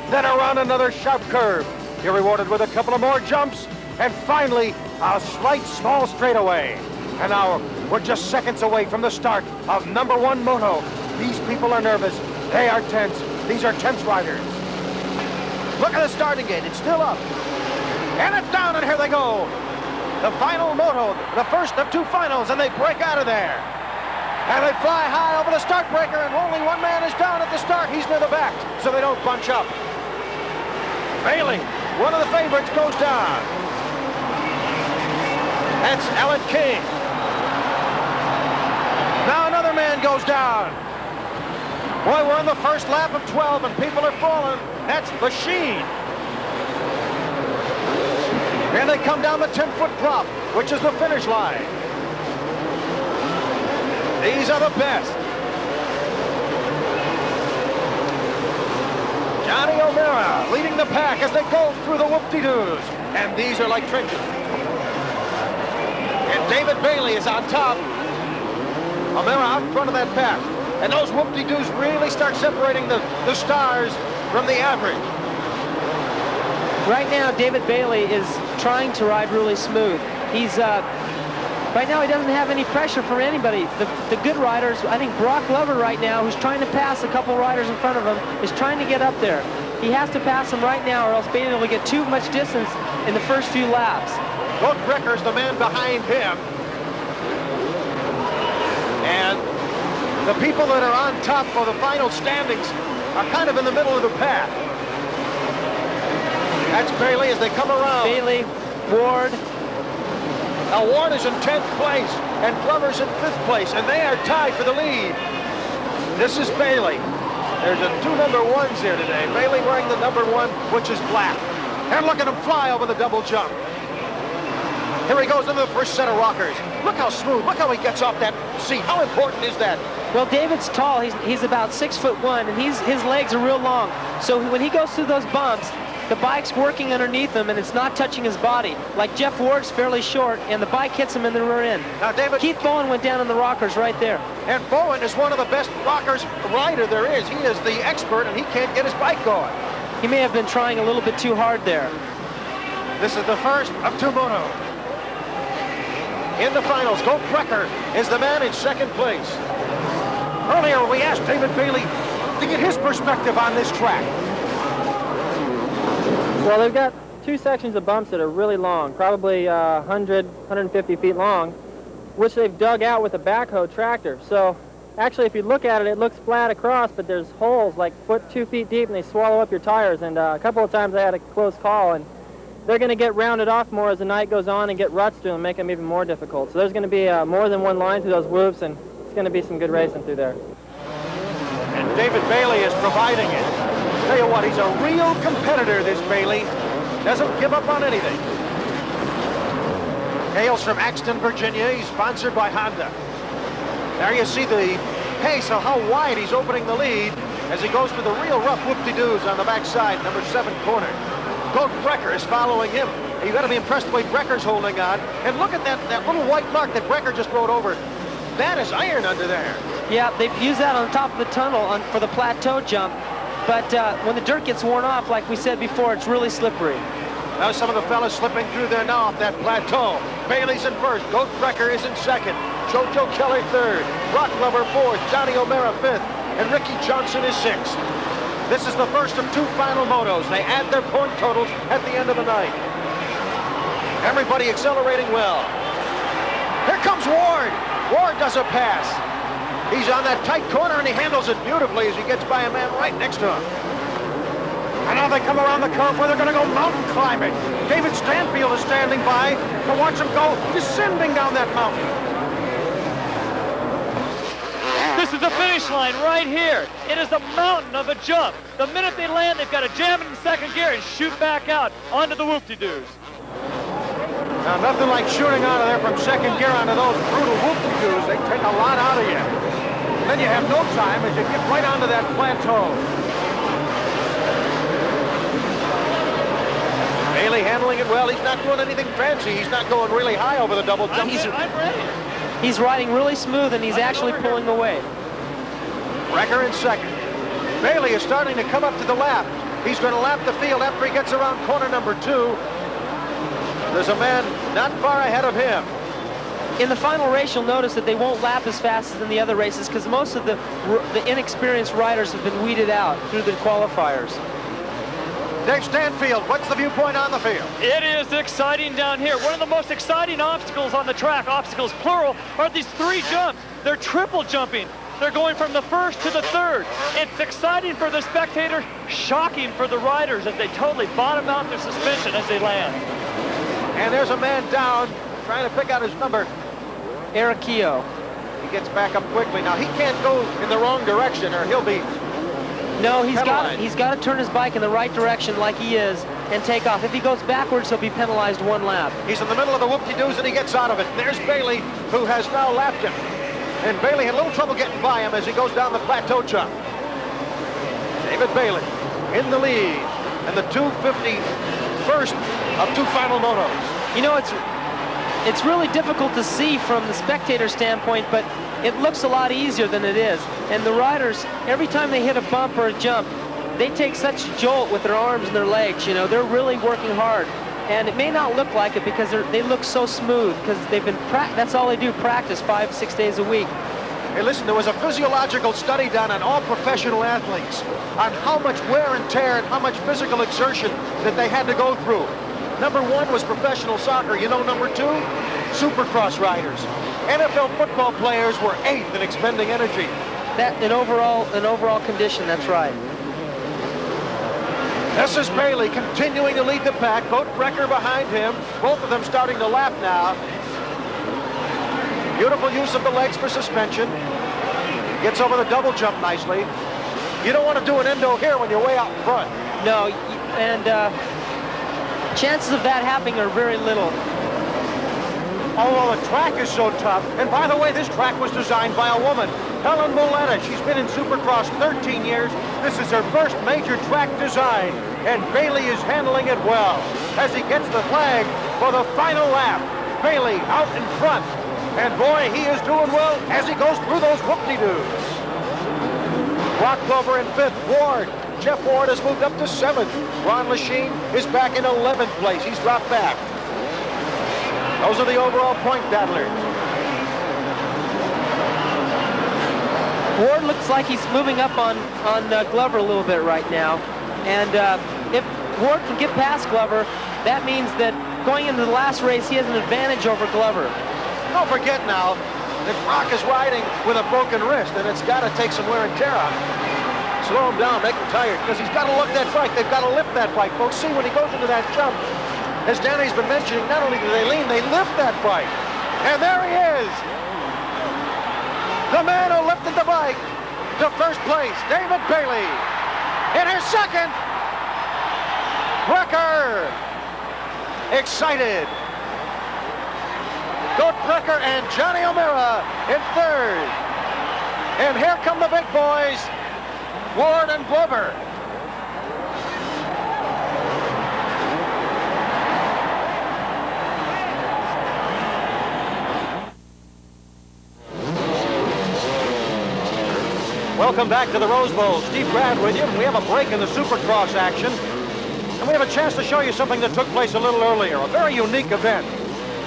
S2: Then around another sharp curve. You're rewarded with a couple of more jumps. And finally, a slight small straightaway. And now, we're just seconds away from the start of #1 Moto. These people are nervous. They are tense. These are tense riders. Look at the starting gate. It's still up. And it's down, and here they go. The final Moto, the first of two finals, and they break out of there. And they fly high over the start breaker, and only one man is down at the start. He's near the back, so they don't bunch up. Bailey, one of the favorites, goes down. That's Alan King. Now another man goes down. Boy, we're in the first lap of 12, and people are falling. That's Lachine. And they come down the 10-foot drop, which is the finish line. These are the best. Johnny O'Mara leading the pack as they go through the whoop-de-doos. And these are like trenches. And David Bailey is on top. O'Mara out in front of that pack. And those whoop-de-doos really start separating the stars from the average.
S3: Right now, David Bailey is trying to ride really smooth. He's right now he doesn't have any pressure from anybody. The good riders, I think Brock Glover right now, who's trying to pass a couple riders in front of him, is trying to get up there. He has to pass them right now, or else Bailey will get too much distance in the first few laps.
S2: Both Brecker's the man behind him. And the people that are on top for the final standings are kind of in the middle of the pack. That's Bailey as they come around.
S3: Bailey, Ward.
S2: Now Ward is in 10th place, and Glover's in 5th place, and they are tied for the lead. This is Bailey. There's two #1s here today. Bailey wearing the #1, which is black. And look at him fly over the double jump. Here he goes into the first set of rockers. Look how smooth. Look how he gets off that seat. How important is that?
S3: Well, David's tall. He's about 6'1", and his legs are real long. So when he goes through those bumps, the bike's working underneath him, and it's not touching his body. Like Jeff Ward's fairly short, and the bike hits him in the rear end.
S2: Now, David,
S3: Keith Bowen went down in the rockers right there.
S2: And Bowen is one of the best rockers rider there is. He is the expert, and he can't get his bike going.
S3: he may have been trying a little bit too hard there.
S2: This is the first of two motos. In the finals, Colt Brecker is the man in second place. Earlier, we asked David Bailey to get his perspective on this track.
S10: Well, they've got two sections of bumps that are really long, probably 100, 150 feet long, which they've dug out with a backhoe tractor. So actually, if you look at it, it looks flat across, but there's holes like 2 feet deep, and they swallow up your tires. And a couple of times I had a close call, and they're going to get rounded off more as the night goes on and get ruts through and make them even more difficult. So there's going to be more than one line through those whoops, and it's going to be some good racing through there.
S2: And David Bailey is providing it. Tell you what, he's a real competitor, this Bailey. Doesn't give up on anything. Hails from Axton, Virginia. He's sponsored by Honda. There you see the pace of how wide he's opening the lead as he goes for the real rough whoop-de-doos on the backside, number 7 corner. Colt Brecker is following him. You got to be impressed the way Brecker's holding on. And look at that little white mark that Brecker just rode over. That is iron under there.
S3: Yeah, they've used that on top of the tunnel for the plateau jump. But when the dirt gets worn off, like we said before, it's really slippery.
S2: Now some of the fellas slipping through there now off that plateau. Bailey's in first. Colt Brecker is in second. Jojo Keller third. Brock Glover fourth. Johnny O'Mara fifth. And Ricky Johnson is sixth. This is the first of two final motos. They add their point totals at the end of the night. Everybody accelerating well. Here comes Ward. Ward does a pass. He's on that tight corner and he handles it beautifully as he gets by a man right next to him. And now they come around the curve where they're going to go mountain climbing. David Stanfield is standing by to watch them go descending down that mountain.
S4: This is the finish line right here. It is a mountain of a jump. The minute they land, they've got to jam it in second gear and shoot back out onto the whoop-de-doos.
S2: Now, nothing like shooting out of there from second gear onto those brutal whoop-de-doos. They take a lot out of you. And then you have no time as you get right onto that plateau. Bailey handling it well. He's not doing anything fancy. He's not going really high over the double jump.
S4: I'm ready.
S3: He's riding really smooth, and he's actually pulling away.
S2: Brecker in second. Bailey is starting to come up to the lap. He's going to lap the field after he gets around corner number 2. There's a man not far ahead of him.
S3: In the final race, you'll notice that they won't lap as fast as in the other races because most of the inexperienced riders have been weeded out through the qualifiers.
S2: Dave Stanfield, what's the viewpoint on the field?
S4: It is exciting down here. One of the most exciting obstacles on the track, obstacles plural, are these 3 jumps. They're triple jumping. They're going from the first to the third. It's exciting for the spectator, shocking for the riders as they totally bottom out their suspension as they land.
S2: And there's a man down trying to pick out his number.
S3: Eric Keogh.
S2: He gets back up quickly. Now, he can't go in the wrong direction or he'll be
S3: No, he's got to turn his bike in the right direction like he is and take off. If he goes backwards, he'll be penalized 1 lap.
S2: He's in the middle of the whoop-de-doos and he gets out of it. There's Bailey, who has now lapped him. And Bailey had a little trouble getting by him as he goes down the plateau jump. David Bailey in the lead and the 251st of 2 final motos.
S3: You know, it's really difficult to see from the spectator standpoint, but it looks a lot easier than it is. And the riders, every time they hit a bump or a jump, they take such a jolt with their arms and their legs. You know, they're really working hard. And it may not look like it because they look so smooth because they've been that's all they do, practice 5-6 days a week.
S2: Hey, listen, there was a physiological study done on all professional athletes on how much wear and tear and how much physical exertion that they had to go through. Number 1 was professional soccer. You know, number 2, Supercross riders. NFL football players were 8th in expending energy.
S3: That in overall condition, that's right.
S2: This is Bailey continuing to lead the pack. Colt Brecker behind him. Both of them starting to lap now. Beautiful use of the legs for suspension. Gets over the double jump nicely. You don't want to do an endo here when you're way out in front.
S3: No, and chances of that happening are very little.
S2: Although the track is so tough. And by the way, this track was designed by a woman, Helen Muleta. She's been in Supercross 13 years. This is her first major track design. And Bailey is handling it well as he gets the flag for the final lap. Bailey out in front. And boy, he is doing well as he goes through those whoop-de-doos. Brock Glover in 5th. Ward Jeff Ward has moved up to 7th. Ron Lachine is back in 11th place. He's dropped back. Those are the overall point battlers.
S3: Ward looks like he's moving up on Glover a little bit right now. And if Ward can get past Glover, that means that going into the last race, he has an advantage over Glover.
S2: Don't forget now that Brock is riding with a broken wrist, and it's got to take some wear and tear on him. Slow him down, make him tired, because he's got to look that bike. They've got to lift that bike, folks. See, when he goes into that jump, as Danny's been mentioning, not only do they lean, they lift that bike. And there he is. The man who lifted the bike to first place, David Bailey. In his second, Brecker. Excited. Goat Brecker and Johnny O'Mara in third. And here come the big boys, Ward and Glover. Welcome back to the Rose Bowl. Steve Grad with you, and we have a break in the Supercross action. And we have a chance to show you something that took place a little earlier, a very unique event.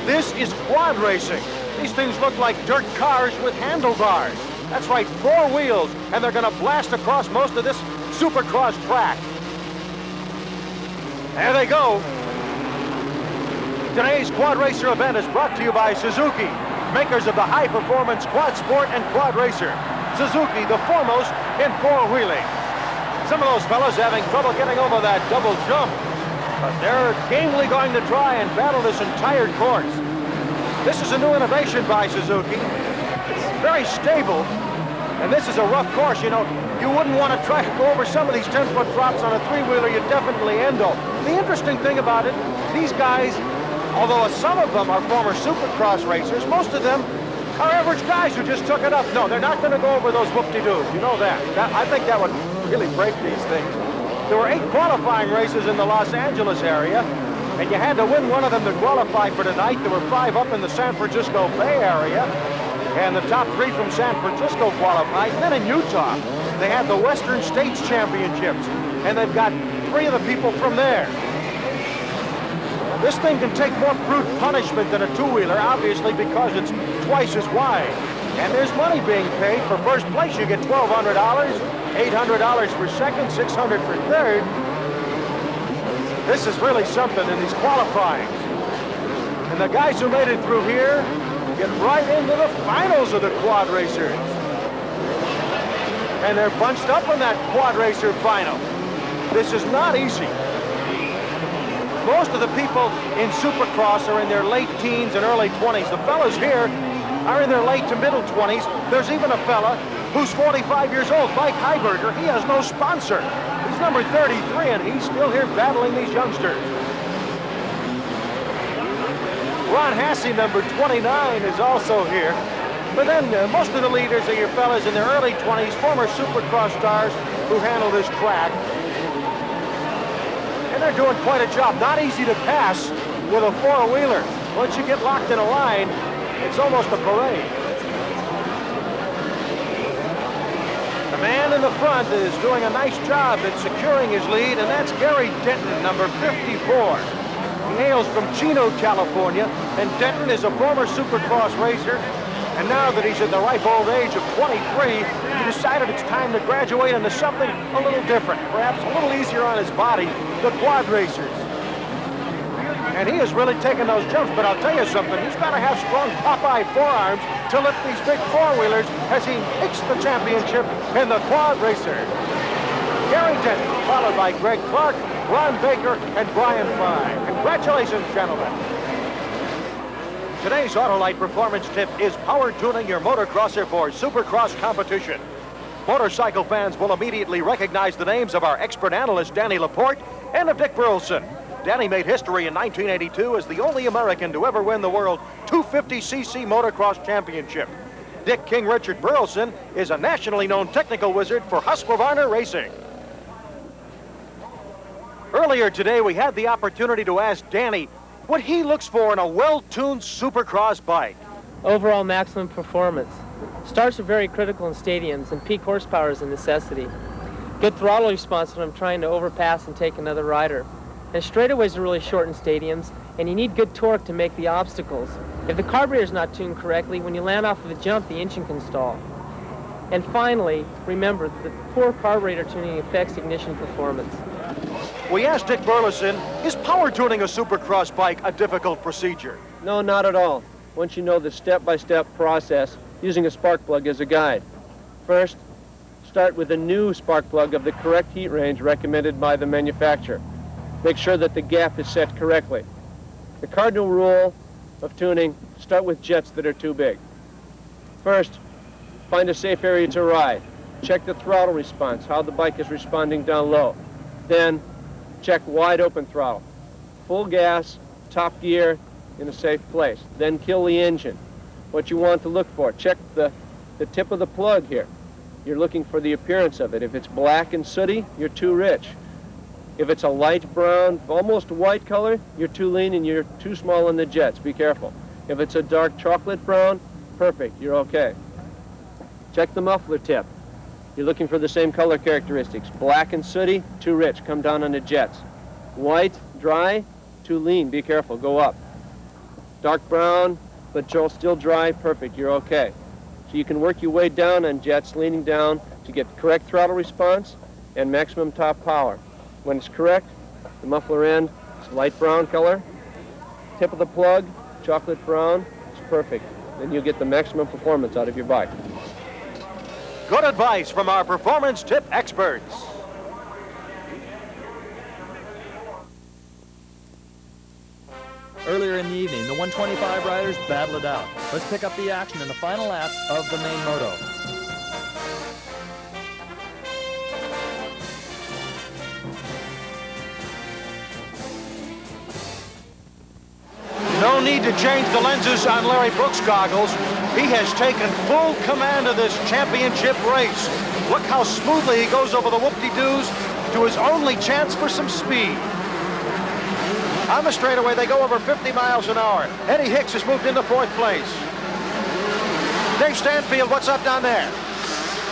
S2: This is quad racing. These things look like dirt cars with handlebars. That's right, 4 wheels, and they're going to blast across most of this Supercross track. There they go. Today's quad racer event is brought to you by Suzuki, makers of the high-performance quad sport and quad racer. Suzuki, the foremost in 4-wheeling. Some of those fellas having trouble getting over that double jump, but they're gamely going to try and battle this entire course. This is a new innovation by Suzuki. It's very stable, and this is a rough course. You know, you wouldn't want to try to go over some of these 10-foot drops on a 3-wheeler. You'd definitely end up. The interesting thing about it, these guys, although some of them are former Supercross racers, most of them are average guys who just took it up. No, they're not going to go over those whoop-de-doos. You know that. I think that would really break these things. There were 8 qualifying races in the Los Angeles area, and you had to win one of them to qualify for tonight. There were 5 up in the San Francisco Bay Area, and the top 3 from San Francisco qualified. And then in Utah, they had the Western States Championships, and they've got 3 of the people from there. This thing can take more brute punishment than a 2-wheeler, obviously, because it's twice as wide. And there's money being paid. For first place, you get $1,200, $800 for second, $600 for third. This is really something in these qualifying. And the guys who made it through here get right into the finals of the quad racers. And they're bunched up in that quad racer final. This is not easy. Most of the people in Supercross are in their late teens and early 20s. The fellas here are in their late to middle 20s. There's even a fella who's 45 years old, Mike Heiberger. He has no sponsor. He's number 33, and he's still here battling these youngsters. Ron Hasse, number 29, is also here. But then most of the leaders are your fellas in their early 20s, former Supercross stars who handle this track. And they're doing quite a job. Not easy to pass with a 4-wheeler. Once you get locked in a line, it's almost a parade. The man in the front is doing a nice job at securing his lead, and that's Gary Denton, number 54. He hails from Chino, California, and Denton is a former Supercross racer. And now that he's at the ripe old age of 23, he decided it's time to graduate into something a little different, perhaps a little easier on his body, the quad racers. And he has really taken those jumps, but I'll tell you something, he's got to have strong Popeye forearms to lift these big 4-wheelers as he makes the championship in the quad racer. Gary Denton, followed by Greg Clark, Ron Baker, and Brian Fine. Congratulations, gentlemen. Today's Autolite performance tip is power tuning your motocrosser for Supercross competition. Motorcycle fans will immediately recognize the names of our expert analyst, Danny Laporte, and of Dick Burleson. Danny made history in 1982 as the only American to ever win the World 250cc Motocross Championship. Dick King Richard Burleson is a nationally known technical wizard for Husqvarna Racing. Earlier today, we had the opportunity to ask Danny what he looks for in a well-tuned Supercross bike.
S3: Overall maximum performance. Starts are very critical in stadiums, and peak horsepower is a necessity. good throttle response when I'm trying to overpass and take another rider. And straightaways are really short in stadiums, and you need good torque to make the obstacles. If the carburetor's not tuned correctly, when you land off of the jump, the engine can stall. And finally, remember that poor carburetor tuning affects ignition performance.
S2: We asked Dick Burleson, is power tuning a Supercross bike a difficult procedure?
S13: No, not at all. Once you know the step-by-step process, using a spark plug as a guide. First, start with a new spark plug of the correct heat range recommended by the manufacturer. Make sure that the gap is set correctly. The cardinal rule of tuning, start with jets that are too big. First, find a safe area to ride. Check the throttle response, how the bike is responding down low. Then, check wide open throttle. Full gas, top gear, in a safe place. Then kill the engine. What you want to look for, check the tip of the plug here. You're looking for the appearance of it. If it's black and sooty, you're too rich. If it's a light brown, almost white color, you're too lean and you're too small in the jets. Be careful. If it's a dark chocolate brown, perfect, you're okay. Check the muffler tip. You're looking for the same color characteristics. Black and sooty, too rich, come down on the jets. White, dry, too lean, be careful, go up. Dark brown, but still dry, perfect, you're okay. So you can work your way down on jets, leaning down to get correct throttle response and maximum top power. When it's correct, the muffler end is light brown color. Tip of the plug, chocolate brown, it's perfect. Then you'll get the maximum performance out of your bike.
S2: Good advice from our performance tip experts.
S14: Earlier in the evening, the 125 riders battled it out. Let's pick up the action in the final laps of the main moto.
S2: No need to change the lenses on Larry Brooks' goggles. He has taken full command of this championship race. Look how smoothly he goes over the whoop-de-doos to his only chance for some speed. On the straightaway, they go over 50 miles an hour. Eddie Hicks has moved into 4th place. Dave Stanfield, what's up down there?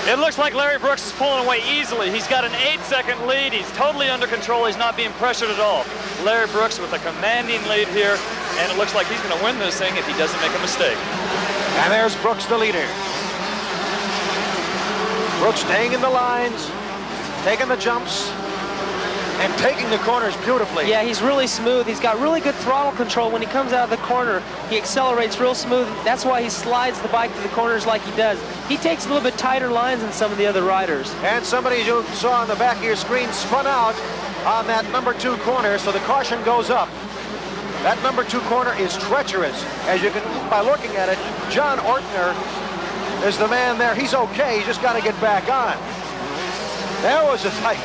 S4: It looks like Larry Brooks is pulling away easily. He's got an 8-second lead. He's totally under control. He's not being pressured at all. Larry Brooks with a commanding lead here, and it looks like he's going to win this thing if he doesn't make a mistake.
S2: And there's Brooks, the leader. Brooks staying in the lines, taking the jumps, and taking the corners beautifully.
S3: Yeah, he's really smooth. He's got really good throttle control. When he comes out of the corner, he accelerates real smooth. That's why he slides the bike to the corners like he does. He takes a little bit tighter lines than some of the other riders.
S2: And somebody you saw on the back of your screen spun out on that number 2 corner, so the caution goes up. That number 2 corner is treacherous. As you can, by looking at it, John Ortner is the man there. He's okay, he's just got to get back on. There was a tight,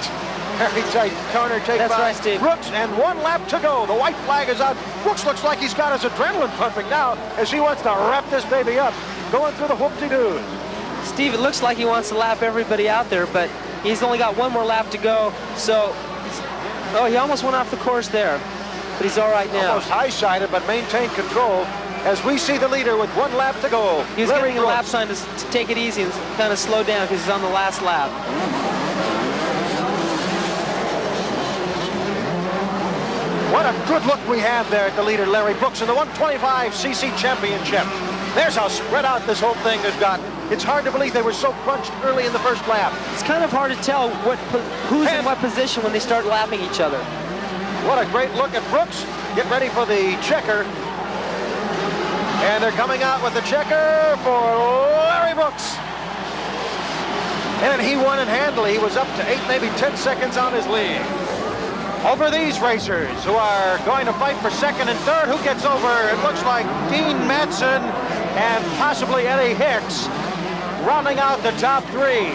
S2: very tight corner take by Brooks, and 1 lap to go. The white flag is out. Brooks looks like he's got his adrenaline pumping now as he wants to wrap this baby up, going through the whoop-de-doos.
S3: Steve, it looks like he wants to lap everybody out there, but he's only got 1 more lap to go, so... Oh, he almost went off the course there, but he's all right now.
S2: Almost high-sided, but maintained control as we see the leader with 1 lap to go.
S3: He was getting a lap sign to take it easy and kind of slow down because he's on the last lap.
S2: What a good look we have there at the leader, Larry Brooks, in the 125cc championship. There's how spread out this whole thing has gotten. It's hard to believe they were so crunched early in the first lap.
S3: It's kind of hard to tell who's in what position when they start lapping each other.
S2: What a great look at Brooks. Get ready for the checker. And they're coming out with the checker for Larry Brooks. And he won it handily. He was up to 8, maybe 10 seconds on his lead. Over these racers who are going to fight for 2nd and 3rd, who gets over? It looks like Dean Matson and possibly Eddie Hicks rounding out the top 3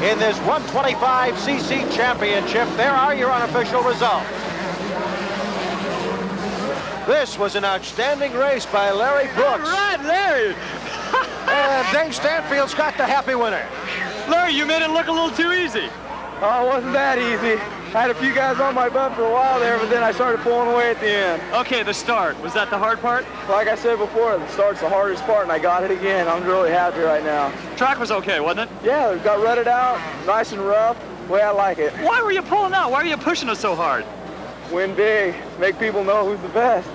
S2: in this 125cc championship. There are your unofficial results. This was an outstanding race by Larry Brooks.
S4: All right, Larry.
S2: And Dave Stanfield's got the happy winner.
S4: Larry, you made it look a little too easy.
S9: Oh, it wasn't that easy. I had a few guys on my butt for a while there, but then I started pulling away at the end.
S4: Okay, the start. Was that the hard part?
S9: Like I said before, the start's the hardest part, and I got it again. I'm really happy right now.
S4: Track was okay, wasn't it?
S9: Yeah, it got rutted out, nice and rough. way I like it.
S4: Why were you pulling out? Why were you pushing us so hard?
S9: Win big, make people know who's the best.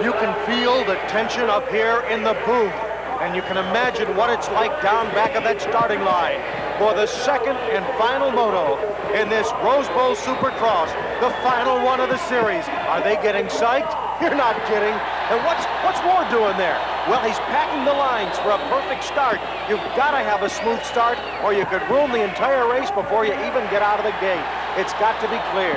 S2: You can feel the tension up here in the booth, and you can imagine what it's like down back of that starting line for the second and final moto in this Rose Bowl Supercross, the final one of the series. Are they getting psyched? You're not kidding. And what's Ward doing there? Well, he's packing the lines for a perfect start. You've got to have a smooth start, or you could ruin the entire race before you even get out of the gate. It's got to be clear.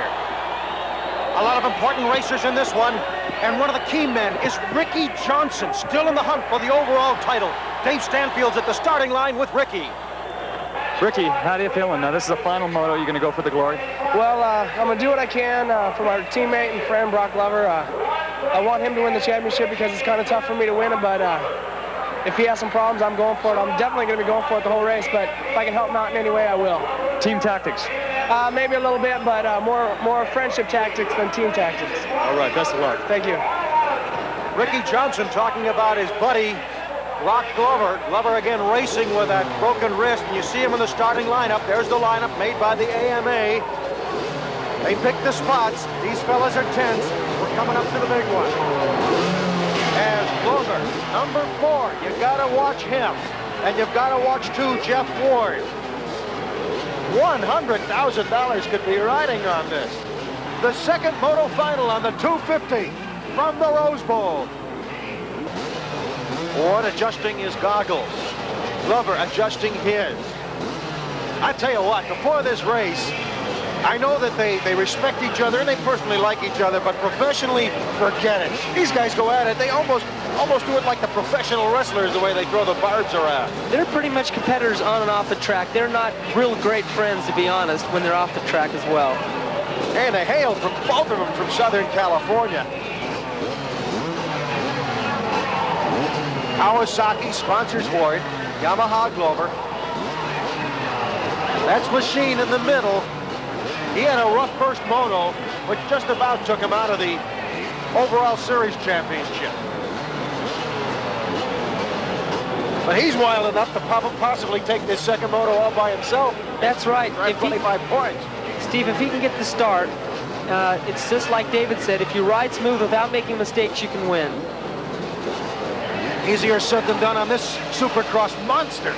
S2: A lot of important racers in this one, and one of the key men is Ricky Johnson, still in the hunt for the overall title. Dave Stanfield's at the starting line with Ricky.
S4: Ricky, how do you feeling? Now, this is the final moto. You're going to go for the glory?
S15: Well, I'm going to do what I can for my teammate and friend, Brock Glover. I want him to win the championship because it's kind of tough for me to win it, but if he has some problems, I'm going for it. I'm definitely going to be going for it the whole race, but if I can help him out in any way, I will.
S4: Team tactics?
S15: Maybe a little bit, but more friendship tactics than team tactics.
S4: All right, best of luck.
S15: Thank you.
S2: Ricky Johnson talking about his buddy, Brock Glover. Glover again racing with that broken wrist, and you see him in the starting lineup. There's the lineup made by the AMA. They picked the spots. These fellas are tense. We're coming up to the big one. As Glover, number 4, you gotta watch him. And you've gotta watch too, Jeff Ward. $100,000 could be riding on this. The second moto final on the 250 from the Rose Bowl. Ward adjusting his goggles. Glover adjusting his. I tell you what, before this race, I know that they respect each other and they personally like each other, but professionally, forget it. These guys go at it. They almost do it like the professional wrestlers, the way they throw the barbs around.
S3: They're pretty much competitors on and off the track. They're not real great friends, to be honest, when they're off the track as well.
S2: And they hail from both of them from Southern California. Kawasaki sponsors Ward, Yamaha Glover. That's Machine in the middle. He had a rough first moto, which just about took him out of the overall series championship. But he's wild enough to possibly take this second moto all by himself.
S3: That's right.
S2: If 25 points.
S3: Steve, if he can get the start, it's just like David said, if you ride smooth without making mistakes, you can win.
S2: Easier said than done on this Supercross monster.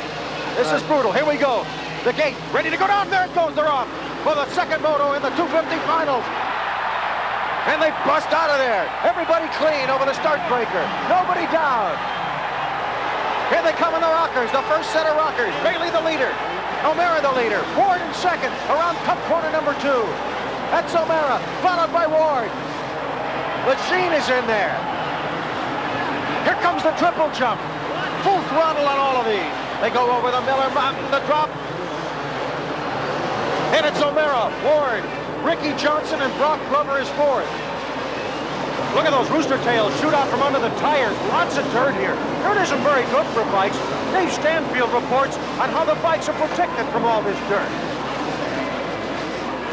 S2: This is brutal. Here we go. The gate ready to go down. There it goes. They're off for the second moto in the 250 finals. And they bust out of there. Everybody clean over the start breaker. Nobody down. Here they come in the rockers. The first set of rockers. Bailey the leader. O'Mara the leader. Ward in second around cup corner number 2. That's O'Mara, followed by Ward. Machine is in there. Here comes the triple jump. Full throttle on all of these. They go over the Miller Mountain, the drop. And it's O'Mara, Ward, Ricky Johnson, and Brock Glover is 4th. Look at those rooster tails shoot out from under the tires. Lots of dirt here. Dirt isn't very good for bikes. Dave Stanfield reports on how the bikes are protected from all this dirt.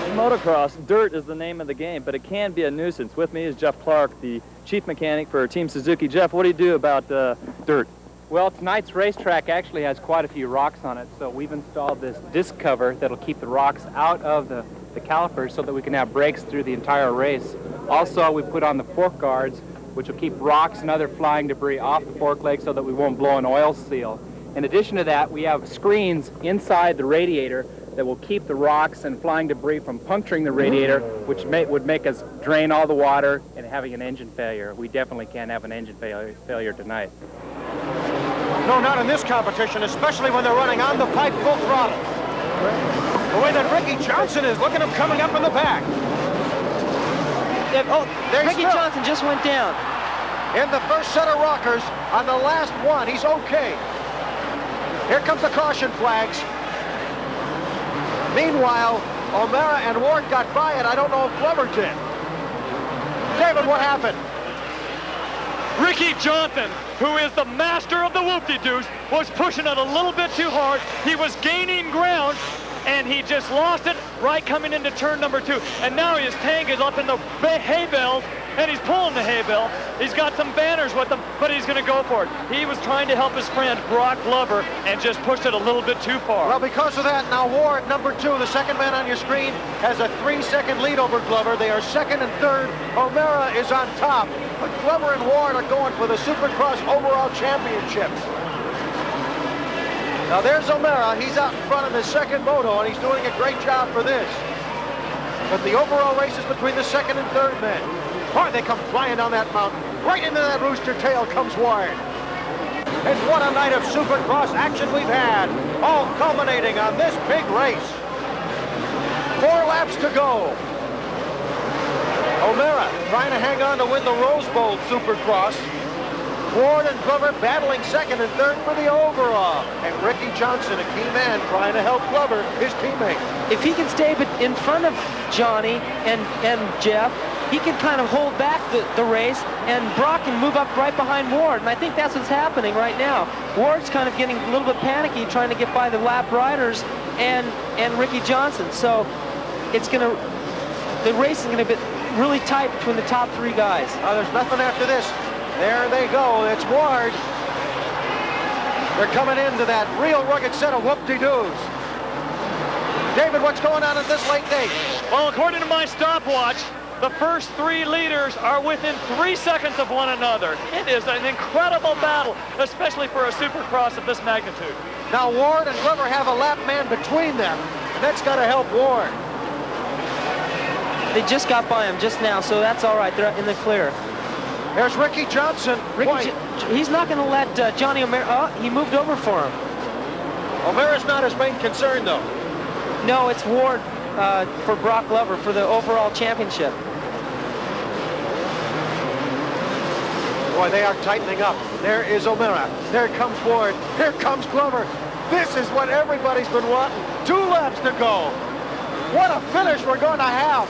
S4: In motocross, dirt is the name of the game, but it can be a nuisance. With me is Jeff Clark, the chief mechanic for Team Suzuki. Jeff, what do you do about dirt?
S16: Well, tonight's racetrack actually has quite a few rocks on it, so we've installed this disc cover that'll keep the rocks out of the calipers so that we can have brakes through the entire race. Also, we put on the fork guards, which will keep rocks and other flying debris off the fork leg so that we won't blow an oil seal. In addition to that, we have screens inside the radiator that will keep the rocks and flying debris from puncturing the radiator, which would make us drain all the water and having an engine failure. We definitely can't have an engine failure tonight.
S2: No, not in this competition, especially when they're running on the pipe full throttle. The way that Ricky Johnson is, look at him coming up in the back.
S3: Ricky Johnson just went down.
S2: In the first set of rockers, on the last one, he's okay. Here comes the caution flags. Meanwhile, O'Mara and Ward got by it. I don't know if Glover did. David, what happened?
S4: Ricky Johnson, who is the master of the whoop-de-doos, was pushing it a little bit too hard. He was gaining ground, and he just lost it right coming into turn number 2. And now his tank is up in the hay bales, and he's pulling the hay bale. He's got some banners with him, but he's going to go for it. He was trying to help his friend Brock Glover and just pushed it a little bit too far.
S2: Well, because of that, now Ward, number 2, the second man on your screen, has a 3-second lead over Glover. They are second and third. O'Mara is on top, but Glover and Ward are going for the Supercross overall championship. Now there's O'Mara. He's out in front of the second moto, and he's doing a great job for this. But the overall race is between the second and third men. Boy, they come flying down that mountain. Right into that rooster tail comes Ward. And what a night of Supercross action we've had, all culminating on this big race. 4 laps to go. O'Mara trying to hang on to win the Rose Bowl Supercross. Ward and Glover battling second and third for the overall. And Ricky Johnson, a key man, trying to help Glover, his teammate.
S3: If he can stay in front of Johnny and Jeff, he can kind of hold back the race, and Brock can move up right behind Ward. And I think that's what's happening right now. Ward's kind of getting a little bit panicky, trying to get by the lap riders and Ricky Johnson. So the race is going to be really tight between the top 3 guys.
S2: There's nothing after this. There they go. It's Ward. They're coming into that real rugged set of whoop-de-doos. David, what's going on at this late date?
S4: Well, according to my stopwatch, the first 3 leaders are within 3 seconds of one another. It is an incredible battle, especially for a Supercross of this magnitude.
S2: Now Ward and Glover have a lap man between them, and that's got to help Ward.
S3: They just got by him just now, so that's all right. They're in the clear.
S2: There's Ricky Johnson.
S3: He's not going to let Johnny O'Mara... Oh, he moved over for him.
S2: O'Mara's not his main concern, though.
S3: No, it's Ward for Brock Glover for the overall championship.
S2: Boy, they are tightening up. There is O'Mara. There comes Ward. Here comes Glover. This is what everybody's been wanting. 2 laps to go. What a finish we're going to have.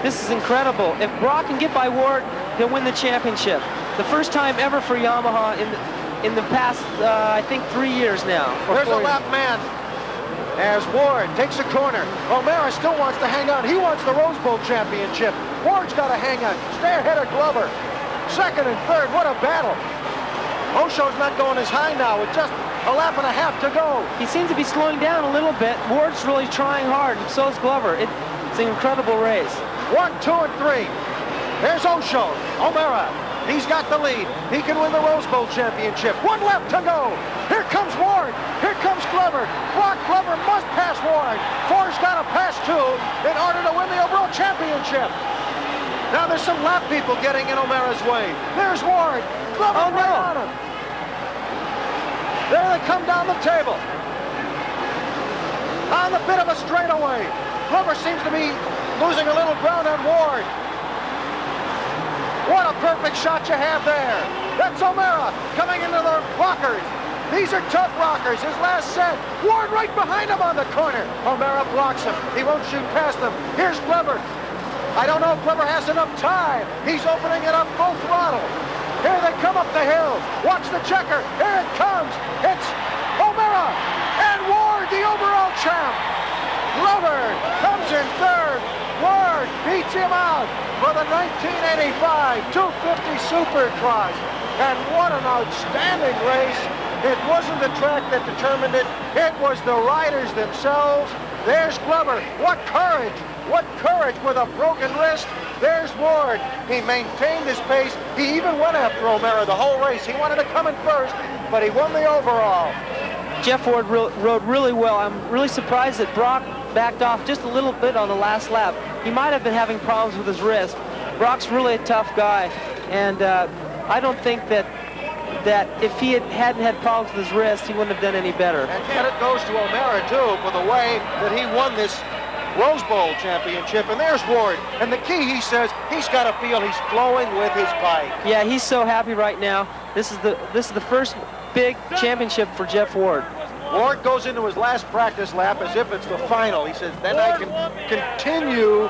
S3: This is incredible. If Brock can get by Ward, he'll win the championship. The first time ever for Yamaha in the past, I think, 3 years now.
S2: There's a lap man as Ward takes a corner. O'Mara still wants to hang on. He wants the Rose Bowl championship. Ward's got to hang on. Stay ahead of Glover. Second and third, what a battle. Osho's not going as high now with just a lap and a half to go.
S3: He seems to be slowing down a little bit. Ward's really trying hard, and so is Glover. It's an incredible race.
S2: 1, 2, and 3. There's Osho. O'Mara. He's got the lead. He can win the Rose Bowl championship. 1 lap to go. Here comes Ward. Here comes Glover. Brock Glover must pass Ward. Ford's got to pass 2 in order to win the overall championship. Now there's some lap people getting in O'Mara's way. There's Ward. Glover right on him. There they come down the table. On the bit of a straightaway. Glover seems to be losing a little ground on Ward. What a perfect shot you have there. That's O'Mara coming into the rockers. These are tough rockers. His last set. Ward right behind him on the corner. O'Mara blocks him. He won't shoot past them. Here's Glover. I don't know if Glover has enough time. He's opening it up full throttle. Here they come up the hill. Watch the checker. Here it comes. It's O'Mara and Ward, the overall champ. Glover comes in third. Ward beats him out for the 1985 250 Supercross. And what an outstanding race. It wasn't the track that determined it. It was the riders themselves. There's Glover. What courage. What courage with a broken wrist. There's Ward. He maintained his pace. He even went after O'Mara the whole race. He wanted to come in first, but he won the overall.
S3: Jeff Ward rode really well. I'm really surprised that Brock backed off just a little bit on the last lap. He might have been having problems with his wrist. Brock's really a tough guy, and I don't think that if he hadn't had problems with his wrist, he wouldn't have done any better.
S2: And credit goes to O'Mara, too, for the way that he won this Rose Bowl championship. And there's Ward. And the key, he says, he's got to feel he's flowing with his bike.
S3: Yeah, he's so happy right now. This is the first big championship for Jeff Ward.
S2: Ward goes into his last practice lap as if it's the final. He says, then I can continue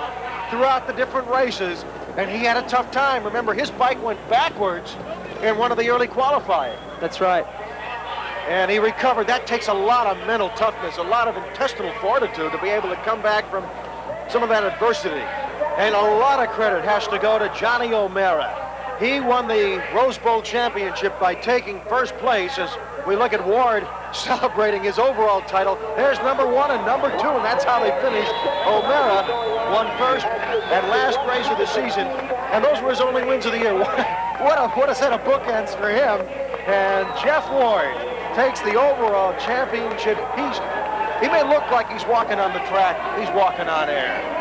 S2: throughout the different races. And he had a tough time. Remember, his bike went backwards in one of the early qualifying.
S3: That's right.
S2: and he recovered. That takes a lot of mental toughness, a lot of intestinal fortitude to be able to come back from some of that adversity. And a lot of credit has to go to Johnny O'Mara. He won the Rose Bowl championship by taking first place as we look at Ward celebrating his overall title. There's number 1 and number 2, and that's how they finished. O'Mara won first that last race of the season, and those were his only wins of the year. What a set of bookends for him. And Jeff Ward takes the overall championship. He may look like he's walking on the track. He's walking on air.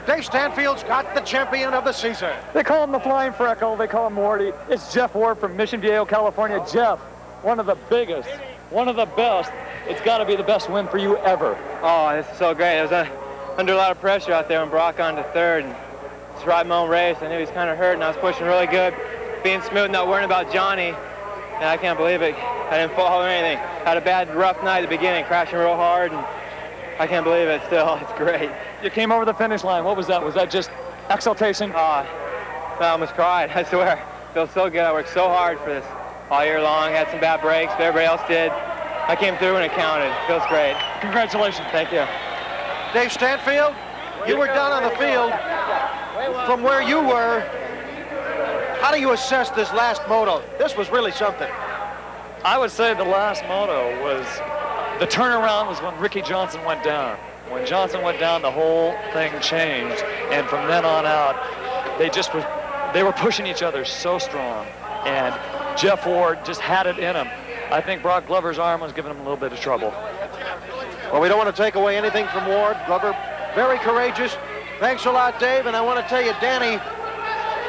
S2: Dave Stanfield's got the champion of the season.
S14: They call him the Flying Freckle. They call him Morty. It's Jeff Ward from Mission Viejo, California. Jeff, one of the biggest, one of the best. It's got to be the best win for you ever.
S10: Oh, this is so great. I was under a lot of pressure out there when Brock on to third. And just riding my own race. I knew he was kind of hurt, and I was pushing really good, being smooth, not worrying about Johnny. And I can't believe it. I didn't fall or anything. Had a bad, rough night at the beginning, crashing real hard, and I can't believe it still. It's great.
S14: You came over the finish line. What was that? Was that just exultation?
S10: I almost cried, I swear. It feels so good. I worked so hard for this all year long. Had some bad breaks, but everybody else did. I came through and it counted. It feels great.
S14: Congratulations.
S10: Thank you.
S2: Dave Stanfield, you were down on the field. From where you were, how do you assess this last moto? This was really something.
S4: I would say the last moto was, the turnaround was when Ricky Johnson went down. When Johnson went down, the whole thing changed, and from then on out, they were pushing each other so strong, and Jeff Ward just had it in him. I think Brock Glover's arm was giving him a little bit of trouble.
S2: Well, we don't want to take away anything from Ward. Glover, very courageous. Thanks a lot, Dave, and I want to tell you, Danny,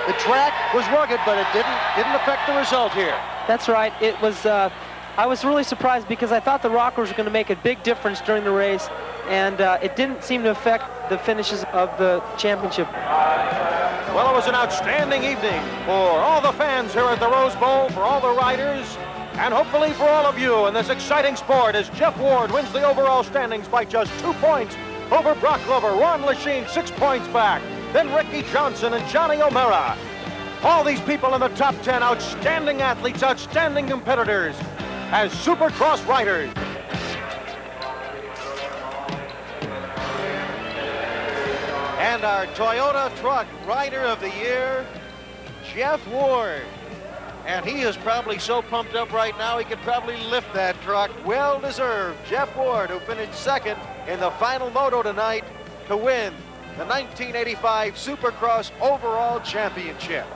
S2: the track was rugged, but it didn't affect the result here.
S3: That's right. It was. I was really surprised because I thought the rockers were going to make a big difference during the race, and it didn't seem to affect the finishes of the championship.
S2: Well, it was an outstanding evening for all the fans here at the Rose Bowl, for all the riders, and hopefully for all of you in this exciting sport as Jeff Ward wins the overall standings by just 2 points over Brock Glover. Ron Lechien 6 points back. Then Ricky Johnson and Johnny O'Mara. All these people in the top 10, outstanding athletes, outstanding competitors as Supercross riders. And our Toyota Truck Rider of the Year, Jeff Ward. And he is probably so pumped up right now, he could probably lift that truck. Well deserved. Jeff Ward, who finished second in the final moto tonight to win the 1985 Supercross Overall Championship.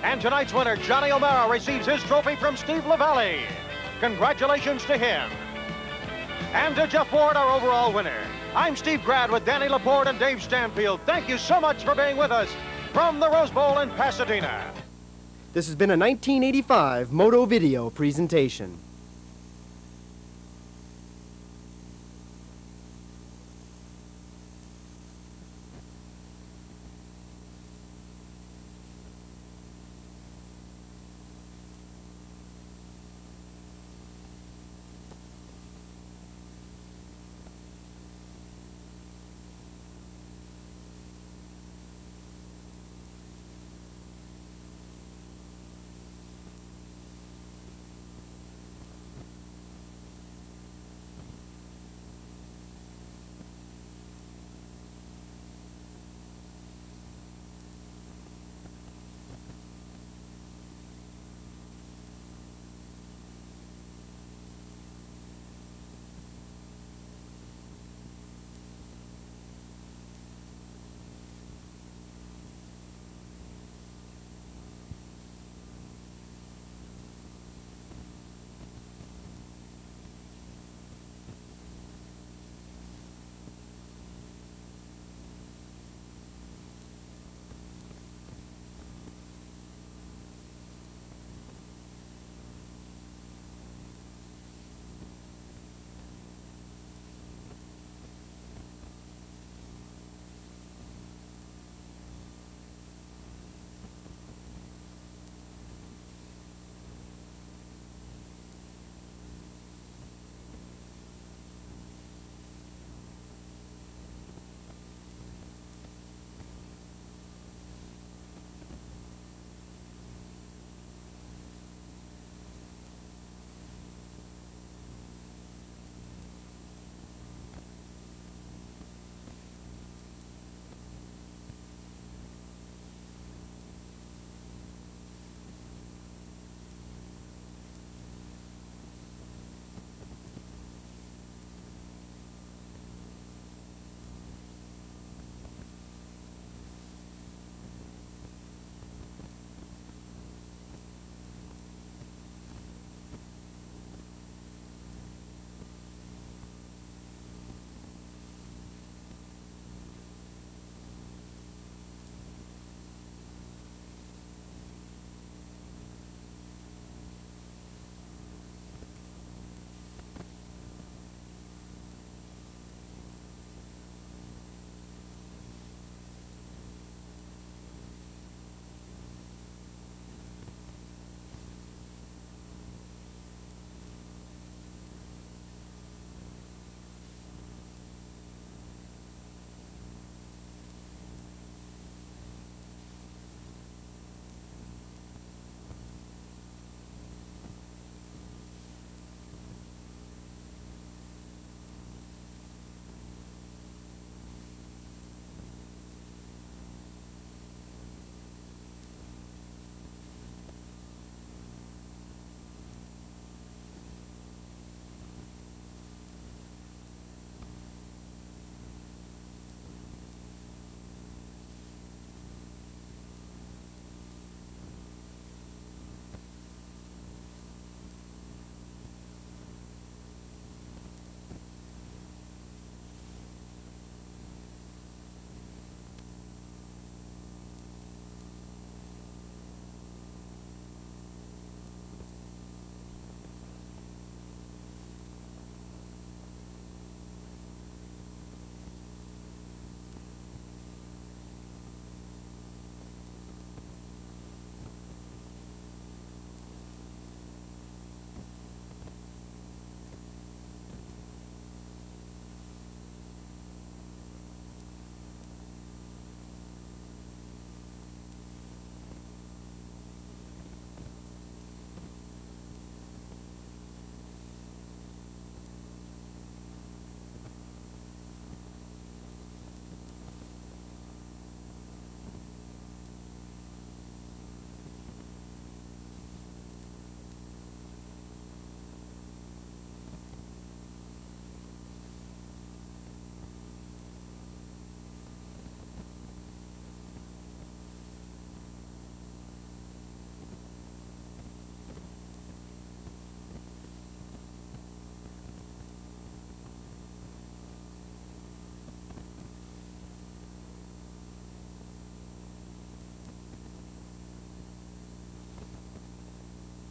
S2: And tonight's winner, Johnny O'Mara, receives his trophy from Steve Lavallee. Congratulations to him. And to Jeff Ward, our overall winner. I'm Steve Grad with Danny Laporte and Dave Stanfield. Thank you so much for being with us from the Rose Bowl in Pasadena.
S1: This has been a 1985 Moto Video presentation.